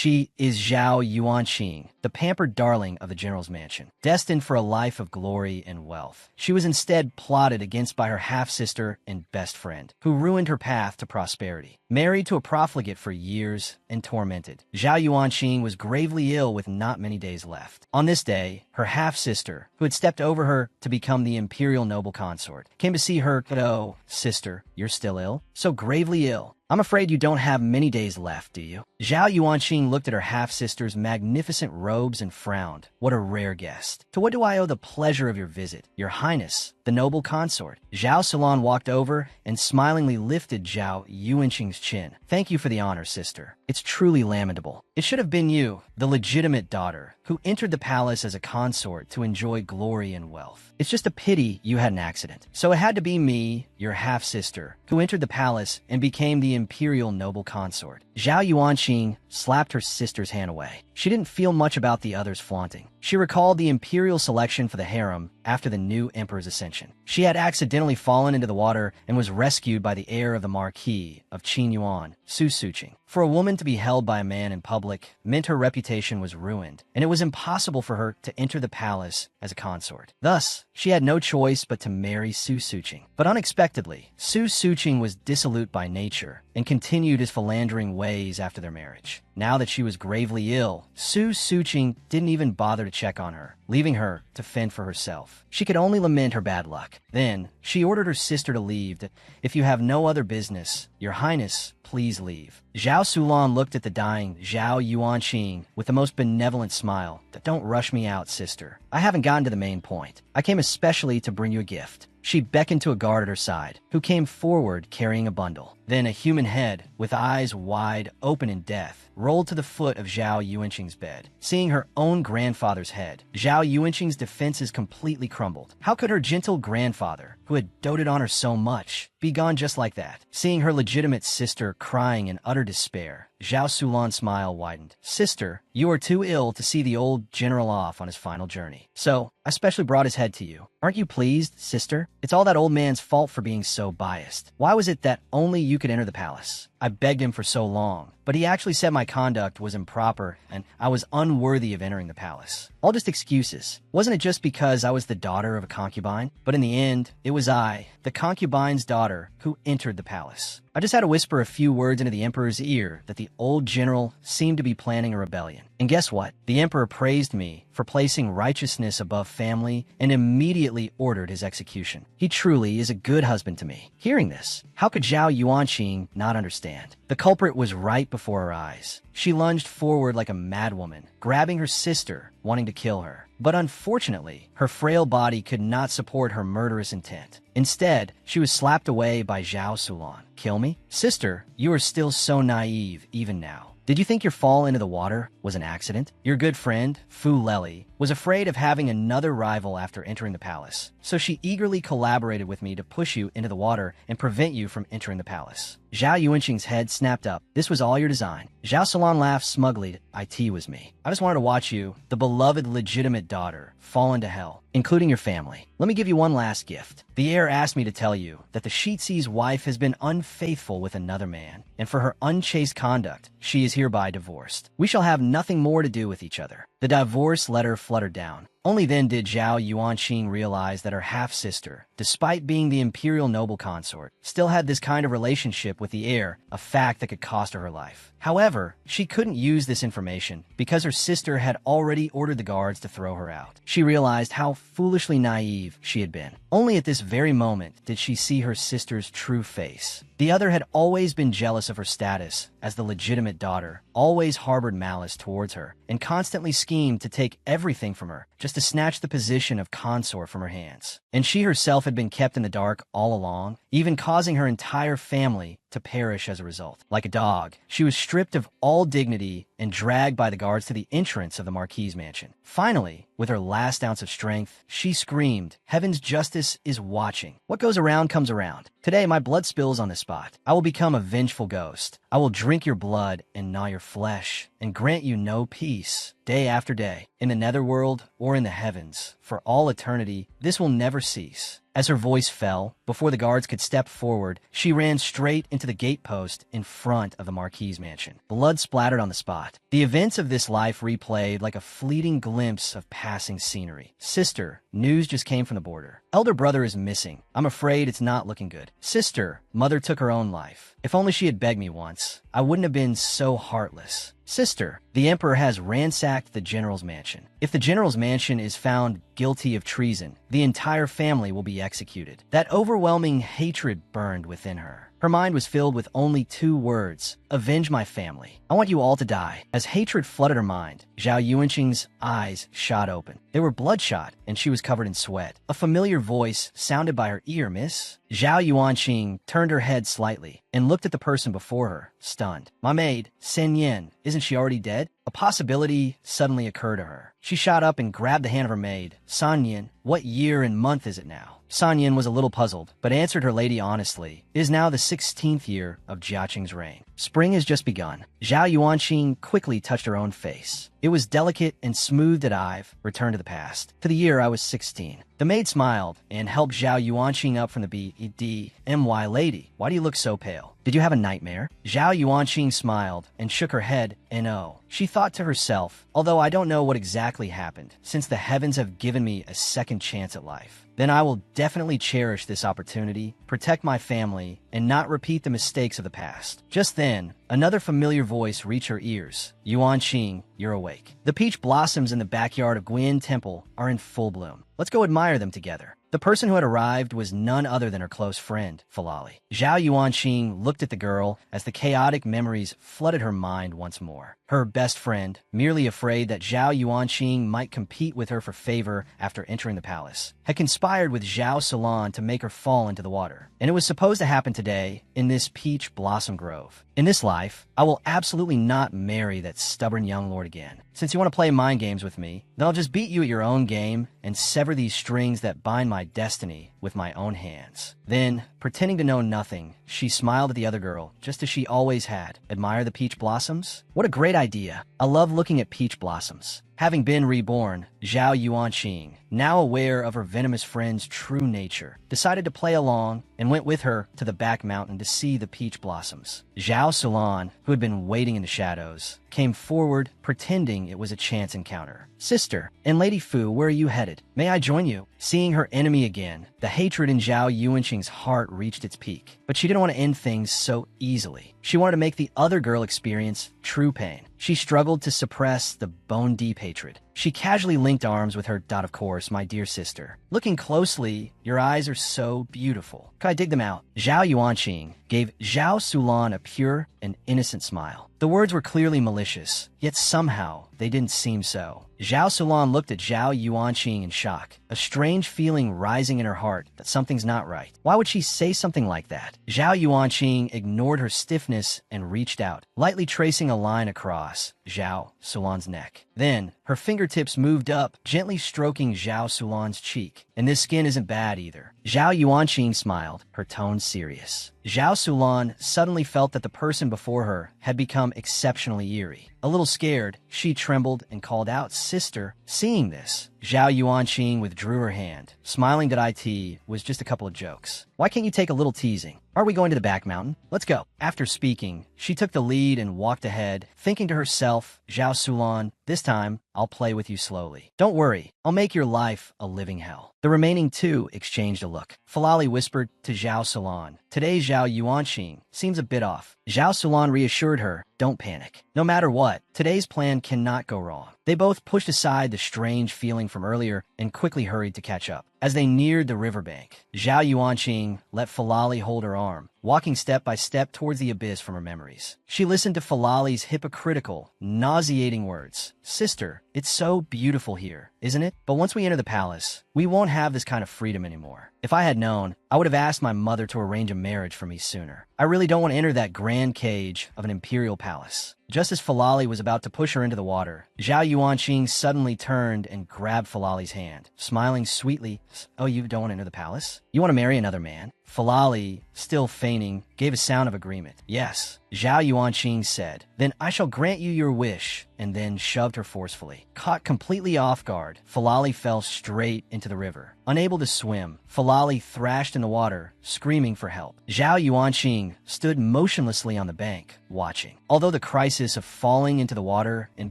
She is Zhao Yuanqing, the pampered darling of the general's mansion, destined for a life of glory and wealth. She was instead plotted against by her half-sister and best friend, who ruined her path to prosperity. Married to a profligate for years and tormented, Zhao Yuanqing was gravely ill with not many days left. On this day, her half-sister, who had stepped over her to become the imperial noble consort, came to see her. "Oh, sister, you're still ill? So gravely ill. I'm afraid you don't have many days left, do you?" Zhao Yuanqing looked at her half-sister's magnificent robes and frowned. "What a rare guest. To what do I owe the pleasure of your visit? Your Highness, the noble consort." Zhao Sulan walked over and smilingly lifted Zhao Yuanqing's chin. "Thank you for the honor, sister. It's truly lamentable. It should have been you, the legitimate daughter, who entered the palace as a consort to enjoy glory and wealth. It's just a pity you had an accident. So it had to be me, your half-sister, who entered the palace and became the imperial noble consort." Zhao Yuanqing slapped her sister's hand away. She didn't feel much about the others flaunting. She recalled the imperial selection for the harem after the new emperor's ascension. She had accidentally fallen into the water and was rescued by the heir of the Marquis of Qinyuan, Su Suqing. For a woman to be held by a man in public meant her reputation was ruined, and it was impossible for her to enter the palace as a consort. Thus, she had no choice but to marry Su Suqing. But unexpectedly, Su Suqing was dissolute by nature and continued his philandering ways after their marriage. Now that she was gravely ill, Su Suqing didn't even bother to check on her, leaving her to fend for herself. She could only lament her bad luck. Then, she ordered her sister to leave. "If you have no other business, your Highness, please leave." Zhao Sulan looked at the dying Zhao Yuanqing with the most benevolent smile. "Don't rush me out, sister. I haven't gotten to the main point. I came especially to bring you a gift." She beckoned to a guard at her side, who came forward carrying a bundle. Then a human head, with eyes wide open in death, rolled to the foot of Zhao Yuanqing's bed. Seeing her own grandfather's head, Zhao Yuanqing's defenses completely crumbled. How could her gentle grandfather, who had doted on her so much, be gone just like that? Seeing her legitimate sister crying in utter despair, Zhao Sulan's smile widened. "Sister, you are too ill to see the old general off on his final journey. So, I specially brought his head to you. Aren't you pleased, sister? It's all that old man's fault for being so biased. Why was it that only you could enter the palace? I begged him for so long, but he actually said my conduct was improper and I was unworthy of entering the palace. All just excuses. Wasn't it just because I was the daughter of a concubine? But in the end, it was I, the concubine's daughter, who entered the palace. I just had to whisper a few words into the emperor's ear that the old general seemed to be planning a rebellion. And guess what? The emperor praised me for placing righteousness above family and immediately ordered his execution. He truly is a good husband to me." Hearing this, how could Zhao Yuanqing not understand? The culprit was right before her eyes. She lunged forward like a madwoman, grabbing her sister, wanting to kill her. But unfortunately, her frail body could not support her murderous intent. Instead, she was slapped away by Zhao Sulan. "Kill me? Sister, you are still so naive even now. Did you think your fall into the water was an accident? Your good friend, Fu Lely, was afraid of having another rival after entering the palace, so she eagerly collaborated with me to push you into the water and prevent you from entering the palace." Zhao Yuanqing's head snapped up. "This was all your design." Zhao Sulan laughed smugly. "It was me. I just wanted to watch you, the beloved legitimate daughter, fall into hell, including your family. Let me give you one last gift. The heir asked me to tell you that the Shiitsi's wife has been unfaithful with another man, and for her unchaste conduct, she is hereby divorced. We shall have nothing more to do with each other." The divorce letter fluttered down. Only then did Zhao Yuanqing realize that her half-sister, despite being the imperial noble consort, still had this kind of relationship with the heir, a fact that could cost her her life. However, she couldn't use this information because her sister had already ordered the guards to throw her out. She realized how foolishly naive she had been. Only at this very moment did she see her sister's true face. The other had always been jealous of her status as the legitimate daughter, always harbored malice towards her, and constantly schemed to take everything from her just to snatch the position of consort from her hands. And she herself had been kept in the dark all along, even causing her entire family to perish as a result. Like a dog, she was stripped of all dignity and dragged by the guards to the entrance of the Marquis's mansion. Finally, with her last ounce of strength, she screamed, "Heaven's justice is watching. What goes around comes around. Today my blood spills on this spot. I will become a vengeful ghost. I will drink your blood and gnaw your flesh, and grant you no peace. Day after day, in the netherworld or in the heavens, for all eternity, this will never cease." As her voice fell, before the guards could step forward, she ran straight into the gatepost in front of the Marquis's mansion. Blood splattered on the spot. The events of this life replayed like a fleeting glimpse of passing scenery. Sister, news just came from the border. Elder brother is missing. I'm afraid it's not looking good. Sister, mother took her own life. If only she had begged me once, I wouldn't have been so heartless. Sister, the emperor has ransacked the general's mansion. If the general's mansion is found guilty of treason, the entire family will be executed. That overwhelming hatred burned within her. Her mind was filled with only 2 words: avenge my family. I want you all to die. As hatred flooded her mind, Zhao Yuanqing's eyes shot open. They were bloodshot, and she was covered in sweat. A familiar voice sounded by her ear, miss. Zhao Yuanqing turned her head slightly and looked at the person before her, stunned. My maid, Sen Yin, isn't she already dead? A possibility suddenly occurred to her. She shot up and grabbed the hand of her maid. San Yin, what year and month is it now? San Yin was a little puzzled, but answered her lady honestly. It is now the 16th year of Jiaqing's reign. Spring has just begun. Zhao Yuanqing quickly touched her own face. It was delicate and smoothed at I've returned to the past, to the year I was 16. The maid smiled and helped Zhao Yuanqing up from the BEDMY. Lady, why do you look so pale? Did you have a nightmare? Zhao Yuanqing smiled and shook her head, and oh. She thought to herself, although I don't know what exactly happened, since the heavens have given me a second chance at life, then I will definitely cherish this opportunity, protect my family, and not repeat the mistakes of the past. Just then, another familiar voice reached her ears. Yuanqing, you're awake. The peach blossoms in the backyard of Guian Temple are in full bloom. Let's go admire them together. The person who had arrived was none other than her close friend, Falali. Zhao Yuanqing looked at the girl as the chaotic memories flooded her mind once more. Her best friend, merely afraid that Zhao Yuanqing might compete with her for favor after entering the palace, had conspired with Zhao Sulan to make her fall into the water. And it was supposed to happen today in this peach blossom grove. In this life, I will absolutely not marry that stubborn young lord again. Since you want to play mind games with me, then I'll just beat you at your own game and sever these strings that bind my destiny with my own hands. Then, pretending to know nothing, she smiled at the other girl, just as she always had. Admire the peach blossoms? What a great idea. I love looking at peach blossoms. Having been reborn, Zhao Yuanqing, now aware of her venomous friend's true nature, decided to play along and went with her to the back mountain to see the peach blossoms. Zhao Sulan, who had been waiting in the shadows, came forward, pretending it was a chance encounter. Sister, and Lady Fu, where are you headed? May I join you? Seeing her enemy again, the hatred in Zhao Yuanqing's heart reached its peak. But she didn't want to end things so easily. She wanted to make the other girl experience true pain. She struggled to suppress the bone-deep hatred. She casually linked arms with her. Of course, my dear sister. Looking closely, your eyes are so beautiful. Could I dig them out? Zhao Yuanqing gave Zhao Sulan a pure and innocent smile. The words were clearly malicious, yet somehow they didn't seem so. Zhao Sulan looked at Zhao Yuanqing in shock, a strange feeling rising in her heart that something's not right. Why would she say something like that? Zhao Yuanqing ignored her stiffness and reached out, lightly tracing a line across Zhao Sulan's neck. Then, her fingertips moved up, gently stroking Zhao Sulan's cheek. And this skin isn't bad either. Zhao Yuanqing smiled, her tone serious. Zhao Sulan suddenly felt that the person before her had become exceptionally eerie. A little scared, she trembled and called out, "Sister." Seeing this, Zhao Yuanqing withdrew her hand, smiling that it was just a couple of jokes. Why can't you take a little teasing? Are we going to the back mountain? Let's go. After speaking, she took the lead and walked ahead, thinking to herself, Zhao Sulan, this time, I'll play with you slowly. Don't worry, I'll make your life a living hell. The remaining two exchanged a look. Falali whispered to Zhao Sulan, today Zhao Yuanqing seems a bit off. Zhao Sulan reassured her, don't panic. No matter what, today's plan cannot go wrong. They both pushed aside the strange feeling from earlier and quickly hurried to catch up. As they neared the riverbank, Zhao Yuanqing let Falali hold her arm, walking step by step towards the abyss from her memories. She listened to Falali's hypocritical, nauseating words. Sister, it's so beautiful here, isn't it? But once we enter the palace, we won't have this kind of freedom anymore. If I had known, I would have asked my mother to arrange a marriage for me sooner. I really don't want to enter that grand cage of an imperial palace. Just as Falali was about to push her into the water, Zhao Yuanqing suddenly turned and grabbed Falali's hand, smiling sweetly. Oh, you don't want to enter the palace? You want to marry another man? Falali, still feigning, gave a sound of agreement. Yes, Zhao Yuanqing said. Then I shall grant you your wish, and then shoved her forcefully. Caught completely off guard, Falali fell straight into the river. Unable to swim, Falali thrashed in the water, screaming for help. Zhao Yuanqing stood motionlessly on the bank, watching. Although the crisis of falling into the water and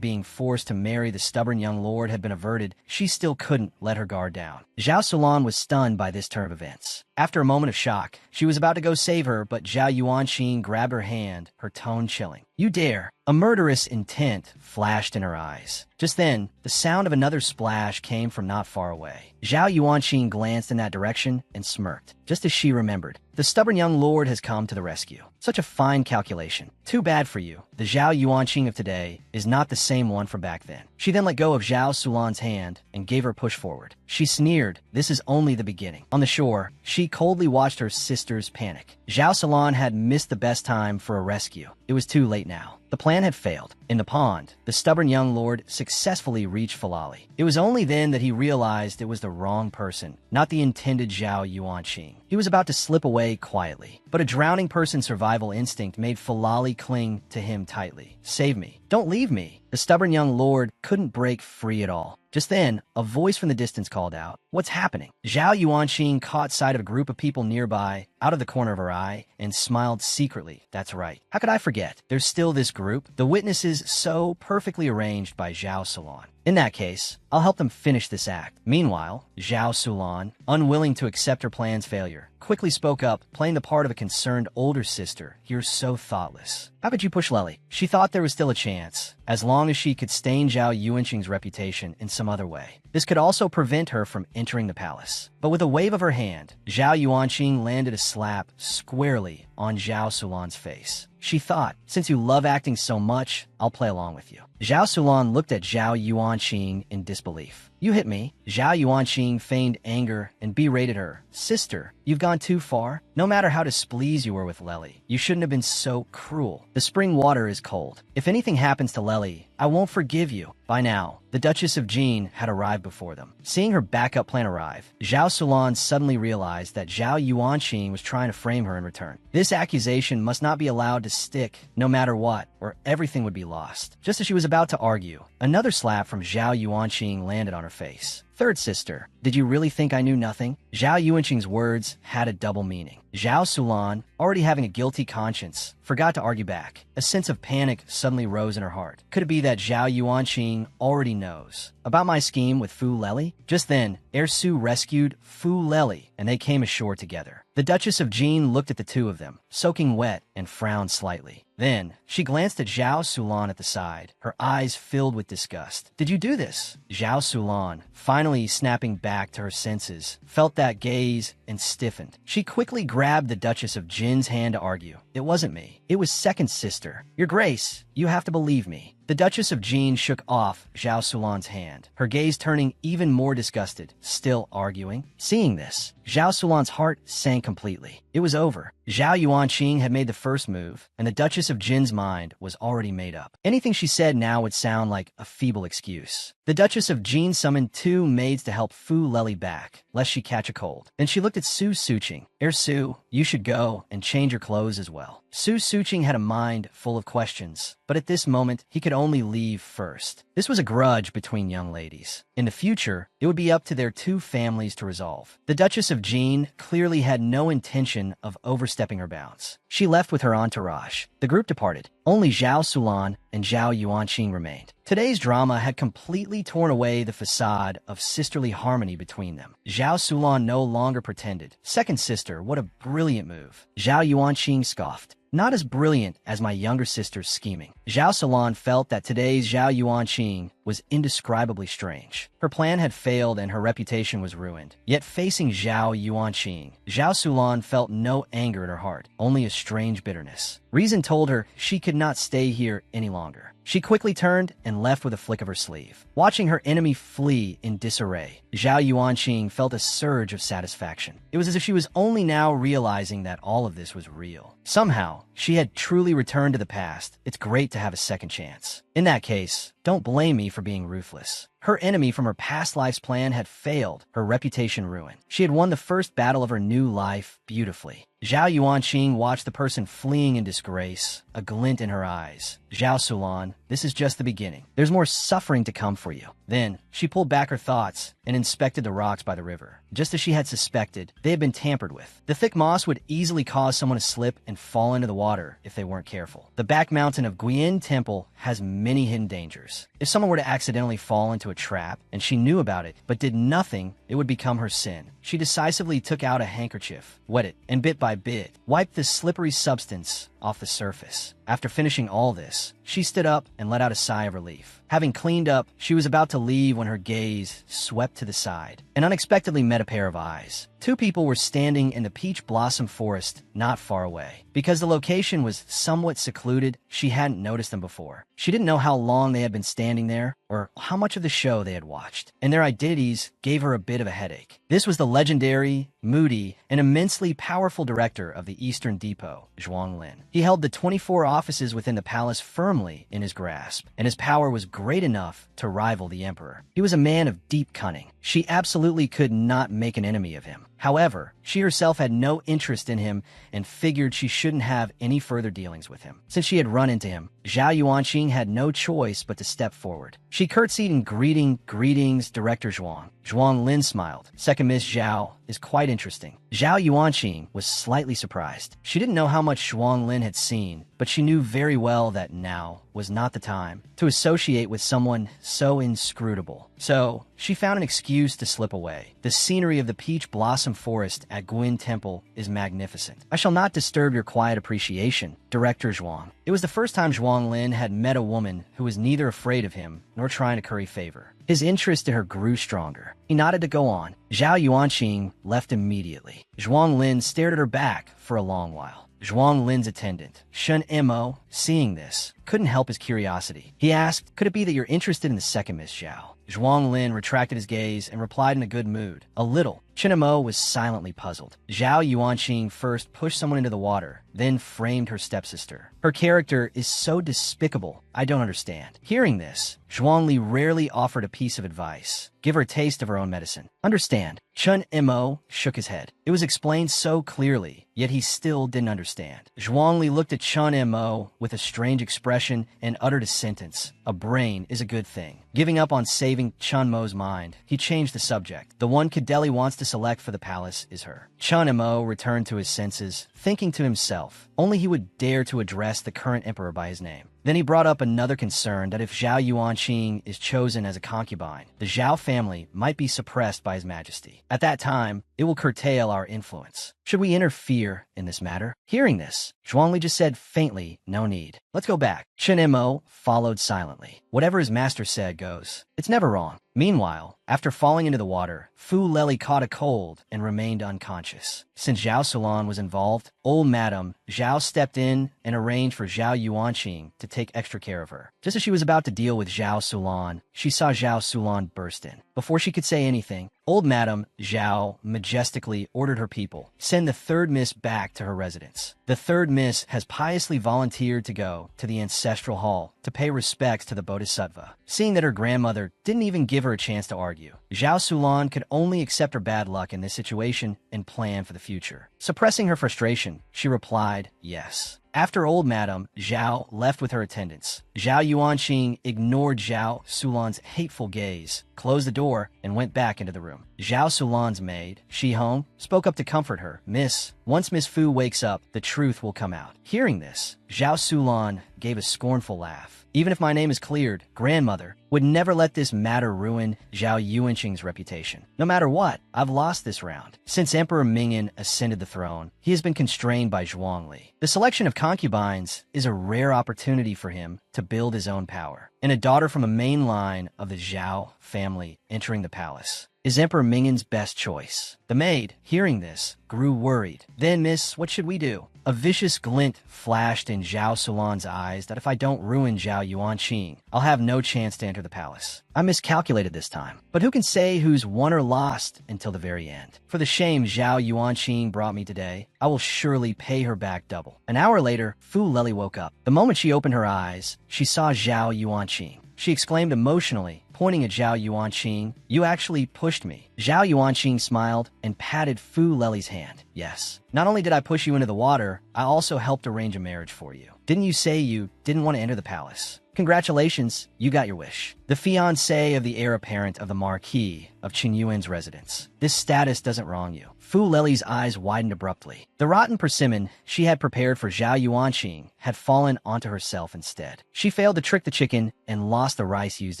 being forced to marry the stubborn young lord had been averted, she still couldn't let her guard down. Zhao Sulan was stunned by this turn of events. After a moment of shock, she was about to go save her, but Zhao Yuanqing grabbed her hand, her tone chilling. You dare. A murderous intent flashed in her eyes. Just then, the sound of another splash came from not far away. Zhao Yuanqing glanced in that direction and smirked, just as she remembered. The stubborn young lord has come to the rescue. Such a fine calculation. Too bad for you. The Zhao Yuanqing of today is not the same one from back then. She then let go of Zhao Sulan's hand and gave her a push forward. She sneered, this is only the beginning. On the shore, she coldly watched her sisters panic. Zhao Sulan had missed the best time for a rescue. It was too late now. The plan had failed. In the pond, the stubborn young lord successfully reached Falali. It was only then that he realized it was the wrong person, not the intended Zhao Yuanqing. He was about to slip away quietly, but a drowning person's survival instinct made Falali cling to him tightly. Save me. Don't leave me. The stubborn young lord couldn't break free at all. Just then, a voice from the distance called out, What's happening? Zhao Yuanqing caught sight of a group of people nearby, out of the corner of her eye, and smiled secretly. That's right. How could I forget? There's still this group, the witnesses so perfectly arranged by Zhao Sulan. In that case, I'll help them finish this act. Meanwhile, Zhao Sulan, unwilling to accept her plan's failure, quickly spoke up, playing the part of a concerned older sister. You're so thoughtless. How could you push Lely? She thought there was still a chance, as long as she could stain Zhao Yuanqing's reputation in some other way. This could also prevent her from entering the palace. But with a wave of her hand, Zhao Yuanqing landed a slap squarely on Zhao Sulan's face. She thought, since you love acting so much, I'll play along with you. Zhao Sulan looked at Zhao Yuanqing in disbelief. You hit me. Zhao Yuanqing feigned anger and berated her. Sister, you've gone too far. No matter how displeased you were with Lely, you shouldn't have been so cruel. The spring water is cold. If anything happens to Lely, I won't forgive you. By now, the Duchess of Jin had arrived before them. Seeing her backup plan arrive, Zhao Sulan suddenly realized that Zhao Yuanqing was trying to frame her in return. This accusation must not be allowed to stick, no matter what, or everything would be lost. Just as she was about to argue, another slap from Zhao Yuanqing landed on her face. Third sister, did you really think I knew nothing? Zhao Yuanqing's words had a double meaning. Zhao Sulan, already having a guilty conscience, forgot to argue back. A sense of panic suddenly rose in her heart. Could it be that Zhao Yuanqing already knows about my scheme with Fu Lely? Just then, Ersu rescued Fu Lely, and they came ashore together. The Duchess of Jin looked at the two of them, soaking wet, and frowned slightly. Then, she glanced at Zhao Sulan at the side, her eyes filled with disgust. Did you do this? Zhao Sulan, finally snapping back to her senses, felt that gaze and stiffened. She quickly grabbed the Duchess of Jin's hand to argue. It wasn't me. It was second sister. Your Grace, you have to believe me. The Duchess of Jin shook off Zhao Sulan's hand, her gaze turning even more disgusted, still arguing. Seeing this, Zhao Sulan's heart sank completely. It was over. Zhao Yuanqing had made the first move, and the Duchess of Jin's mind was already made up. Anything she said now would sound like a feeble excuse. The Duchess of Jin summoned two maids to help Fu Lely back, lest she catch a cold. Then she looked at Su Suqing. Su, you should go and change your clothes as well. Su Suqing had a mind full of questions, but at this moment, he could only leave first. This was a grudge between young ladies. In the future, it would be up to their two families to resolve. The Duchess of Jin clearly had no intention of overstepping her bounds. She left with her entourage. The group departed. Only Zhao Sulan and Zhao Yuanqing remained. Today's drama had completely torn away the facade of sisterly harmony between them. Zhao Sulan no longer pretended. Second sister, what a brilliant move. Zhao Yuanqing scoffed. Not as brilliant as my younger sister's scheming. Zhao Sulan felt that today's Zhao Yuanqing was indescribably strange. Her plan had failed and her reputation was ruined. Yet facing Zhao Yuanqing, Zhao Sulan felt no anger in her heart, only a strange bitterness. Reason told her she could not stay here any longer. She quickly turned and left with a flick of her sleeve. Watching her enemy flee in disarray, Zhao Yuanqing felt a surge of satisfaction. It was as if she was only now realizing that all of this was real. Somehow, she had truly returned to the past. It's great to have a second chance. In that case, don't blame me for being ruthless. Her enemy from her past life's plan had failed, her reputation ruined. She had won the first battle of her new life beautifully. Zhao Yuanqing watched the person fleeing in disgrace, a glint in her eyes. Zhao Sulan, this is just the beginning. There's more suffering to come for you. Then, she pulled back her thoughts and inspected the rocks by the river. Just as she had suspected, they had been tampered with. The thick moss would easily cause someone to slip and fall into the water if they weren't careful. The back mountain of Guiyin Temple has many hidden dangers. If someone were to accidentally fall into a trap, and she knew about it, but did nothing, it would become her sin. She decisively took out a handkerchief, wet it, and bit by bit, wiped the slippery substance off the surface. After finishing all this, she stood up and let out a sigh of relief. Having cleaned up, she was about to leave when her gaze swept to the side and unexpectedly met a pair of eyes. Two people were standing in the peach blossom forest not far away. Because the location was somewhat secluded, she hadn't noticed them before. She didn't know how long they had been standing there or how much of the show they had watched, and their identities gave her a bit of a headache. This was the legendary, moody, and immensely powerful director of the Eastern Depot, Zhuang Lin. He held the 24 offices within the palace firmly in his grasp, and his power was great enough to rival the emperor. He was a man of deep cunning. She absolutely could not make an enemy of him. However, she herself had no interest in him and figured she shouldn't have any further dealings with him. Since she had run into him, Zhao Yuanqing had no choice but to step forward. She curtsied and greetings, Director Zhuang. Zhuang Lin smiled. Second Miss Zhao is quite interesting. Zhao Yuanqing was slightly surprised. She didn't know how much Zhuang Lin had seen, but she knew very well that now was not the time to associate with someone so inscrutable. So, she found an excuse to slip away. The scenery of the peach blossom forest at Guin Temple is magnificent. I shall not disturb your quiet appreciation, Director Zhuang. It was the first time Zhuang Lin had met a woman who was neither afraid of him nor trying to curry favor. His interest in her grew stronger. He nodded to go on. Zhao Yuanqing left immediately. Zhuang Lin stared at her back for a long while. Zhuang Lin's attendant, Shen Mo, seeing this, couldn't help his curiosity. He asked, "Could it be that you're interested in the second Miss Zhao?" Zhuang Lin retracted his gaze and replied in a good mood. A little. Chen Mo was silently puzzled. Zhao Yuanqing first pushed someone into the water, then framed her stepsister. Her character is so despicable, I don't understand. Hearing this, Zhuangli rarely offered a piece of advice. Give her a taste of her own medicine. Understand. Chen Mo shook his head. It was explained so clearly, yet he still didn't understand. Zhuangli looked at Chen Mo with a strange expression and uttered a sentence. A brain is a good thing. Giving up on saving Chen Mo's mind, he changed the subject. The one Kadeli wants to select for the palace is her. Chen Mo returned to his senses, thinking to himself, only he would dare to address the current emperor by his name. Then he brought up another concern that if Zhao Yuanqing is chosen as a concubine, the Zhao family might be suppressed by His Majesty. At that time, it will curtail our influence. Should we interfere in this matter? Hearing this, Zhuangli just said faintly, no need. Let's go back. Chen Mo followed silently. Whatever his master said goes. It's never wrong. Meanwhile, after falling into the water, Fu Leli caught a cold and remained unconscious. Since Zhao Sulan was involved, old Madame Zhao stepped in and arranged for Zhao Yuanqing to take extra care of her. Just as she was about to deal with Zhao Sulan, she saw Zhao Sulan burst in. Before she could say anything, old Madame Zhao majestically ordered her people, send the third miss back to her residence. The third miss has piously volunteered to go to the ancestral hall to pay respects to the Bodhisattva. Seeing that her grandmother didn't even give her a chance to argue, Zhao Sulan could only accept her bad luck in this situation and plan for the future. Suppressing her frustration, she replied, yes. After old Madame Zhao left with her attendants, Zhao Yuanqing ignored Zhao Sulan's hateful gaze, closed the door, and went back into the room. Zhao Sulan's maid, Shi Hong, spoke up to comfort her. Miss, once Miss Fu wakes up, the truth will come out. Hearing this, Zhao Sulan gave a scornful laugh. Even if my name is cleared, grandmother would never let this matter ruin Zhao Yuanqing's reputation. No matter what, I've lost this round. Since Emperor Mingyan ascended the throne, he has been constrained by Zhuangli. The selection of concubines is a rare opportunity for him to build his own power. And a daughter from a main line of the Zhao family entering the palace is Emperor Mingyan's best choice. The maid, hearing this, grew worried. Then, miss, what should we do? A vicious glint flashed in Zhao Sulan's eyes that if I don't ruin Zhao Yuanqing, I'll have no chance to enter the palace. I miscalculated this time. But who can say who's won or lost until the very end? For the shame Zhao Yuanqing brought me today, I will surely pay her back double. An hour later, Fu Leli woke up. The moment she opened her eyes, she saw Zhao Yuanqing. she exclaimed emotionally, pointing at Zhao Yuanqing. You actually pushed me. Zhao Yuanqing smiled and patted Fu Lely's hand. Yes. Not only did I push you into the water, I also helped arrange a marriage for you. Didn't you say you didn't want to enter the palace? Congratulations, you got your wish. The fiancé of the heir apparent of the Marquis of Qingyuan's residence. This status doesn't wrong you. Fu Lely's eyes widened abruptly. The rotten persimmon she had prepared for Zhao Yuanqing had fallen onto herself instead. She failed to trick the chicken and lost the rice used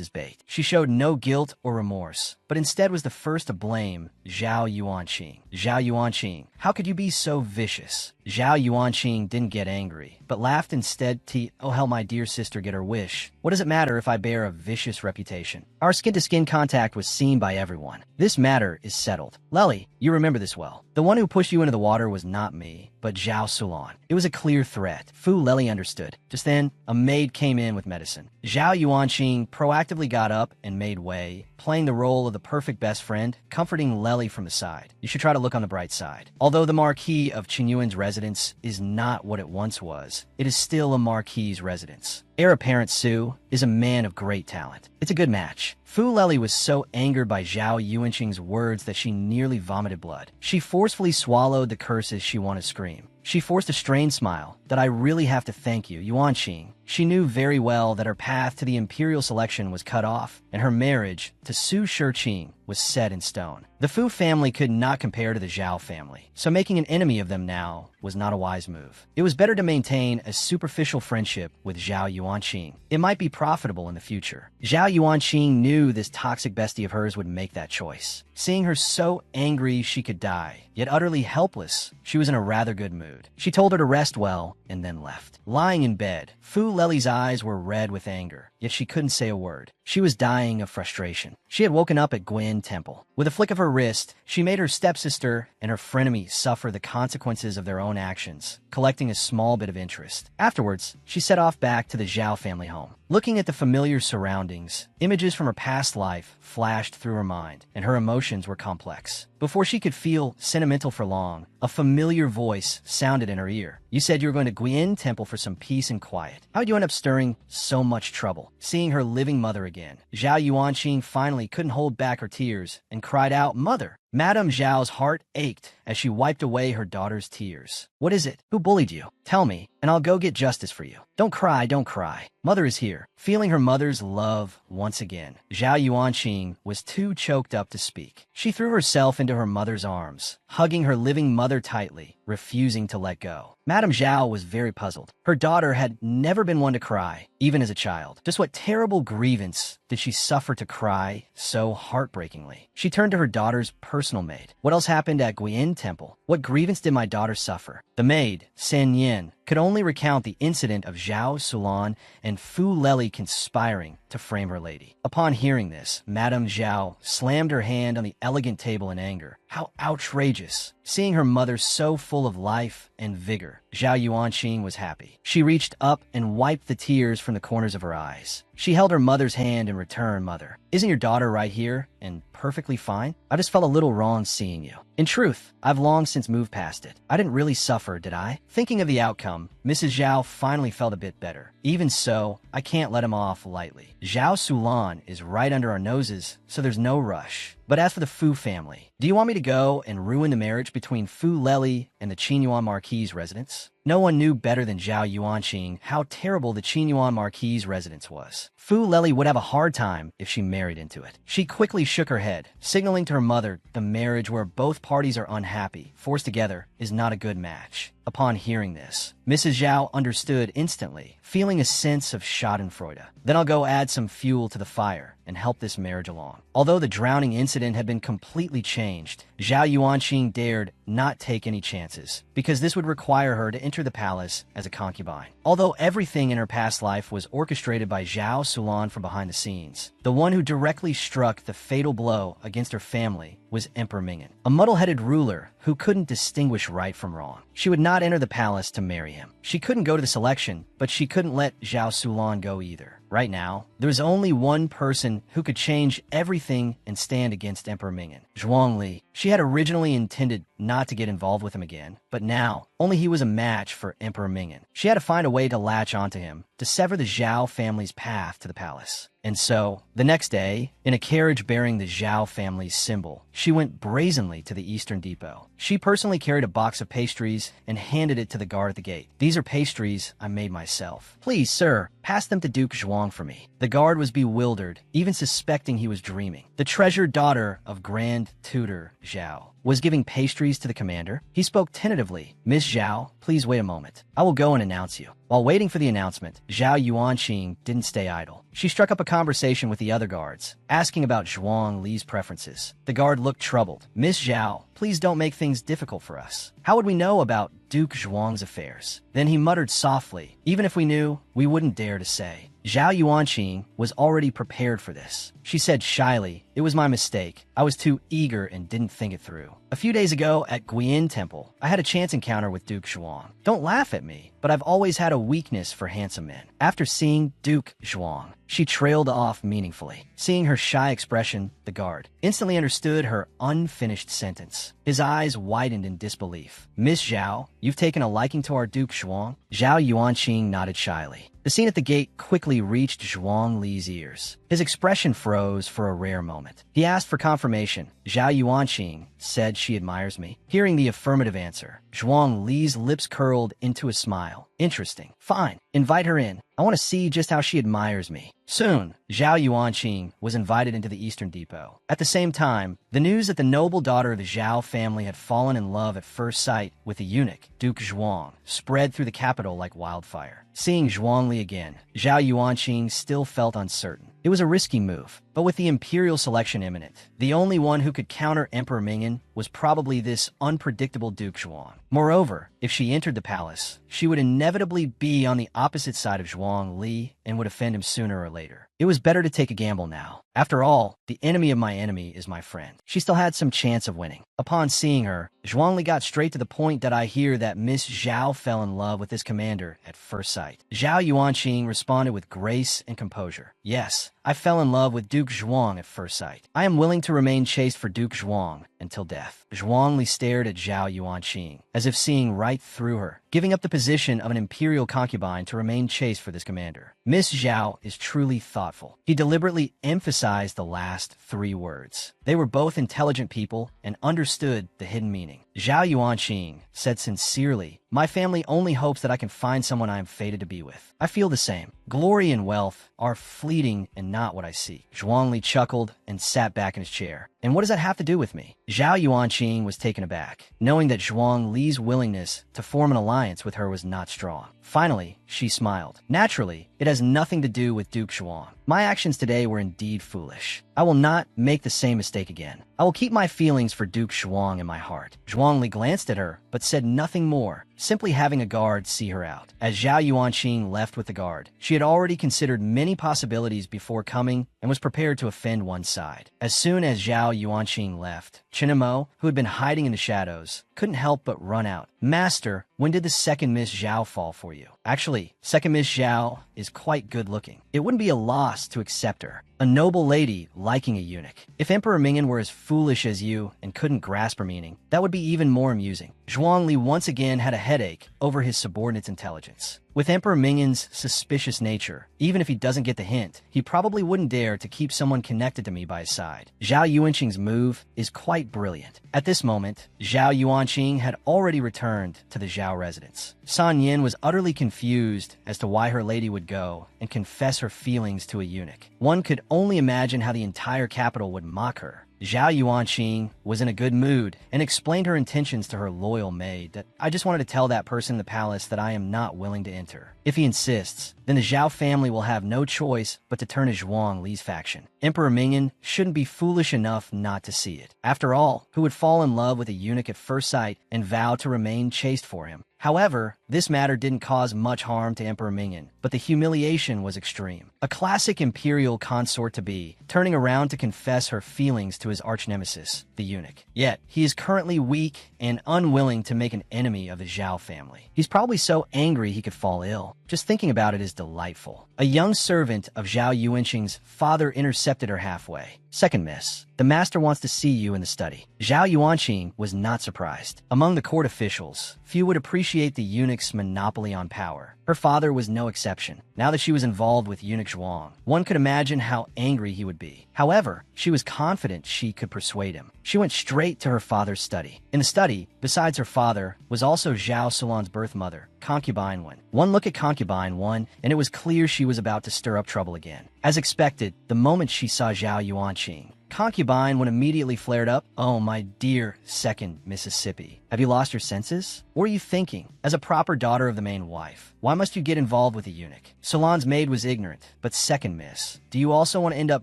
as bait. She showed no guilt or remorse, but instead was the first to blame Zhao Yuanqing. Zhao Yuanqing, how could you be so vicious? Zhao Yuanqing didn't get angry, but laughed instead. Oh hell, my dear sister, get her wish. What does it matter if I bear a vicious reputation? Our skin-to-skin contact was seen by everyone. This matter is settled. Lely, you remember this well. The one who pushed you into the water was not me, but Zhao Sulan. It was a clear threat. Fu Lely understood. Just then, a maid came in with medicine. Zhao Yuanqing proactively got up and made way, playing the role of the perfect best friend, comforting Lely from the side. You should try to look on the bright side. Although the Marquis of Qingyuan's residence is not what it once was, it is still a Marquis's residence. Heir apparent Su is a man of great talent. It's a good match. Fu Lely was so angered by Zhao Yuanqing's words that she nearly vomited blood. She forcefully swallowed the curses she wanted to scream. She forced a strained smile. That I really have to thank you, Yuanqing. She knew very well that her path to the imperial selection was cut off, and her marriage to Su Shiqing was set in stone. The Fu family could not compare to the Zhao family, so making an enemy of them now was not a wise move. It was better to maintain a superficial friendship with Zhao Yuanqing. It might be profitable in the future. Zhao Yuanqing knew this toxic bestie of hers would make that choice. Seeing her so angry she could die, yet utterly helpless, she was in a rather good mood. She told her to rest well and then left. Lying in bed, Fu Lely's eyes were red with anger, yet she couldn't say a word. She was dying of frustration. She had woken up at Gwyn Temple. With a flick of her wrist, she made her stepsister and her frenemy suffer the consequences of their own actions, collecting a small bit of interest. Afterwards, she set off back to the Zhao family home. Looking at the familiar surroundings, images from her past life flashed through her mind, and her emotions were complex. Before she could feel sentimental for long, a familiar voice sounded in her ear. You said you were going to Gwyn Temple for some peace and quiet. How'd you end up stirring so much trouble? Seeing her living mother again, Zhao Yuanqing finally couldn't hold back her tears and cried out, "Mother!" Madame Zhao's heart ached as she wiped away her daughter's tears. What is it? Who bullied you? Tell me, and I'll go get justice for you. Don't cry, don't cry. Mother is here. Feeling her mother's love once again, Zhao Yuanqing was too choked up to speak. She threw herself into her mother's arms, hugging her living mother tightly, refusing to let go. Madame Zhao was very puzzled. Her daughter had never been one to cry, even as a child. Just what terrible grievance did she suffer to cry so heartbreakingly? She turned to her daughter's personal maid. What else happened at Gwyn Temple? What grievance did my daughter suffer? The maid, Sen Yin, could only recount the incident of Zhao Sulan and Fu Lely conspiring to frame her lady. Upon hearing this, Madame Zhao slammed her hand on the elegant table in anger. How outrageous! Seeing her mother so full of life and vigor, Zhao Yuanqing was happy. She reached up and wiped the tears from the corners of her eyes. She held her mother's hand in return. Mother, isn't your daughter right here and perfectly fine? I just felt a little wrong seeing you. In truth, I've long since moved past it. I didn't really suffer, did I? Thinking of the outcome, Mrs. Zhao finally felt a bit better. Even so, I can't let him off lightly. Zhao Sulan is right under our noses, so there's no rush. But as for the Fu family, do you want me to go and ruin the marriage between Fu Lely and the Qingyuan Marquis' residence? No one knew better than Zhao Yuanqing how terrible the Qingyuan Marquis' residence was. Fu Lely would have a hard time if she married into it. She quickly shook her head, signaling to her mother the marriage where both parties are unhappy, forced together, is not a good match. Upon hearing this, Mrs. Zhao understood instantly, feeling a sense of schadenfreude. Then I'll go add some fuel to the fire and help this marriage along. Although the drowning incident had been completely changed, Zhao Yuanqing dared not take any chances, because this would require her to enter the palace as a concubine. Although everything in her past life was orchestrated by Zhao Sulan from behind the scenes, the one who directly struck the fatal blow against her family was Emperor Mingyan, a muddle-headed ruler who couldn't distinguish right from wrong. She would not enter the palace to marry him. She couldn't go to the selection, but she couldn't let Zhao Sulan go either. Right now, there's only one person who could change everything and stand against Emperor Mingyan, Zhuangli. She had originally intended not to get involved with him again, but now, only he was a match for Emperor Mingyan. She had to find a way to latch onto him, to sever the Zhao family's path to the palace. And so, the next day, in a carriage bearing the Zhao family's symbol, she went brazenly to the Eastern Depot. She personally carried a box of pastries and handed it to the guard at the gate. "These are pastries I made myself. Please, sir, pass them to Duke Zhuang for me." The guard was bewildered, even suspecting he was dreaming. The treasured daughter of Grand Tutor Zhao was giving pastries to the commander. He spoke tentatively. "Miss Zhao, please wait a moment. I will go and announce you." While waiting for the announcement, Zhao Yuanqing didn't stay idle. She struck up a conversation with the other guards, asking about Zhuang Li's preferences. The guard looked troubled. "Miss Zhao, please don't make things difficult for us. How would we know about Duke Zhuang's affairs?" Then he muttered softly, "Even if we knew, we wouldn't dare to say." Zhao Yuanqing was already prepared for this. She said shyly, "It was my mistake. I was too eager and didn't think it through. A few days ago at Guiyin Temple, I had a chance encounter with Duke Zhuang. Don't laugh at me, but I've always had a weakness for handsome men." After seeing Duke Zhuang, she trailed off meaningfully. Seeing her shy expression, the guard instantly understood her unfinished sentence. His eyes widened in disbelief. "Miss Zhao, you've taken a liking to our Duke Zhuang?" Zhao Yuanqing nodded shyly. The scene at the gate quickly reached Zhuang Li's ears. His expression froze for a rare moment. He asked for confirmation. Zhao Yuanqing said she admires me. Hearing the affirmative answer, Zhuang Li's lips curled into a smile. "Interesting. Fine. Invite her in. I want to see just how she admires me." Soon, Zhao Yuanqing was invited into the Eastern Depot. At the same time, the news that the noble daughter of the Zhao family had fallen in love at first sight with the eunuch, Duke Zhuang, spread through the capital like wildfire. Seeing Zhuang Li again, Zhao Yuanqing still felt uncertain. It was a risky move, but with the imperial selection imminent, the only one who could counter Emperor Mingyan was probably this unpredictable Duke Zhuang. Moreover, if she entered the palace, she would inevitably be on the opposite side of Zhuang Li and would offend him sooner or later. It was better to take a gamble now. After all, the enemy of my enemy is my friend. She still had some chance of winning. Upon seeing her, Zhuang Li got straight to the point. "That I hear that Miss Zhao fell in love with this commander at first sight." Zhao Yuanqing responded with grace and composure. "Yes, I fell in love with Duke Zhuang at first sight. I am willing to remain chaste for Duke Zhuang until death." Zhuang Li stared at Zhao Yuanqing, as if seeing right through her, giving up the position of an imperial concubine to remain chaste for this commander. "Miss Zhao is truly thoughtful." He deliberately emphasized the last three words. They were both intelligent people and understood the hidden meaning. Zhao Yuanqing said sincerely, "My family only hopes that I can find someone I am fated to be with. I feel the same. Glory and wealth are fleeting and not what I seek." Zhuang Li chuckled and sat back in his chair. "And what does that have to do with me?" Zhao Yuanqing was taken aback, knowing that Zhuang Li's willingness to form an alliance with her was not strong. Finally, she smiled. "Naturally, it has nothing to do with Duke Zhuang. My actions today were indeed foolish. I will not make the same mistake again. I will keep my feelings for Duke Zhuang in my heart." Zhuang Li glanced at her, but said nothing more, simply having a guard see her out. As Zhao Yuanqing left with the guard, she had already considered many possibilities before coming and was prepared to offend one side. As soon as Zhao Yuanqing left, Chinamo, who had been hiding in the shadows, couldn't help but run out. "Master, when did the second Miss Zhao fall for you?" Actually, second Miss Zhao is quite good looking. It wouldn't be a loss to accept her. A noble lady liking a eunuch. If Emperor Mingyan were as foolish as you and couldn't grasp her meaning, that would be even more amusing. Zhuang Li once again had a headache over his subordinate's intelligence. With Emperor Mingyan's suspicious nature, even if he doesn't get the hint, he probably wouldn't dare to keep someone connected to me by his side. Zhao Yuanqing's move is quite brilliant. At this moment, Zhao Yuanqing had already returned to the Zhao residence. San Yin was utterly confused as to why her lady would go and confess her feelings to a eunuch. One could only imagine how the entire capital would mock her. Zhao Yuanqing was in a good mood and explained her intentions to her loyal maid. "That I just wanted to tell that person in the palace that I am not willing to enter. If he insists, then the Zhao family will have no choice but to turn to Zhuang Li's faction. Emperor Mingyan shouldn't be foolish enough not to see it. After all, who would fall in love with a eunuch at first sight and vow to remain chaste for him?" However, This matter didn't cause much harm to Emperor Mingyan, but the humiliation was extreme. A classic imperial consort-to-be, turning around to confess her feelings to his arch-nemesis, the eunuch. Yet, he is currently weak and unwilling to make an enemy of the Zhao family. He's probably so angry he could fall ill. Just thinking about it is delightful. A young servant of Zhao Yuanqing's father intercepted her halfway. Second miss. The master wants to see you in the study. Zhao Yuanqing was not surprised. Among the court officials, few would appreciate the eunuch's monopoly on power. Her father was no exception. Now that she was involved with eunuch Zhuang, one could imagine how angry he would be. However, she was confident she could persuade him. She went straight to her father's study. In the study, besides her father, was also Zhao Salon's birth mother, Concubine Wen. One look at Concubine Wen, and it was clear she was about to stir up trouble again. As expected, the moment she saw Zhao Yuanqing, Concubine Wen immediately flared up. "Oh, my dear second Mississippi, have you lost your senses? What are you thinking? As a proper daughter of the main wife, why must you get involved with a eunuch?" Salon's maid was ignorant, but second miss, do you also want to end up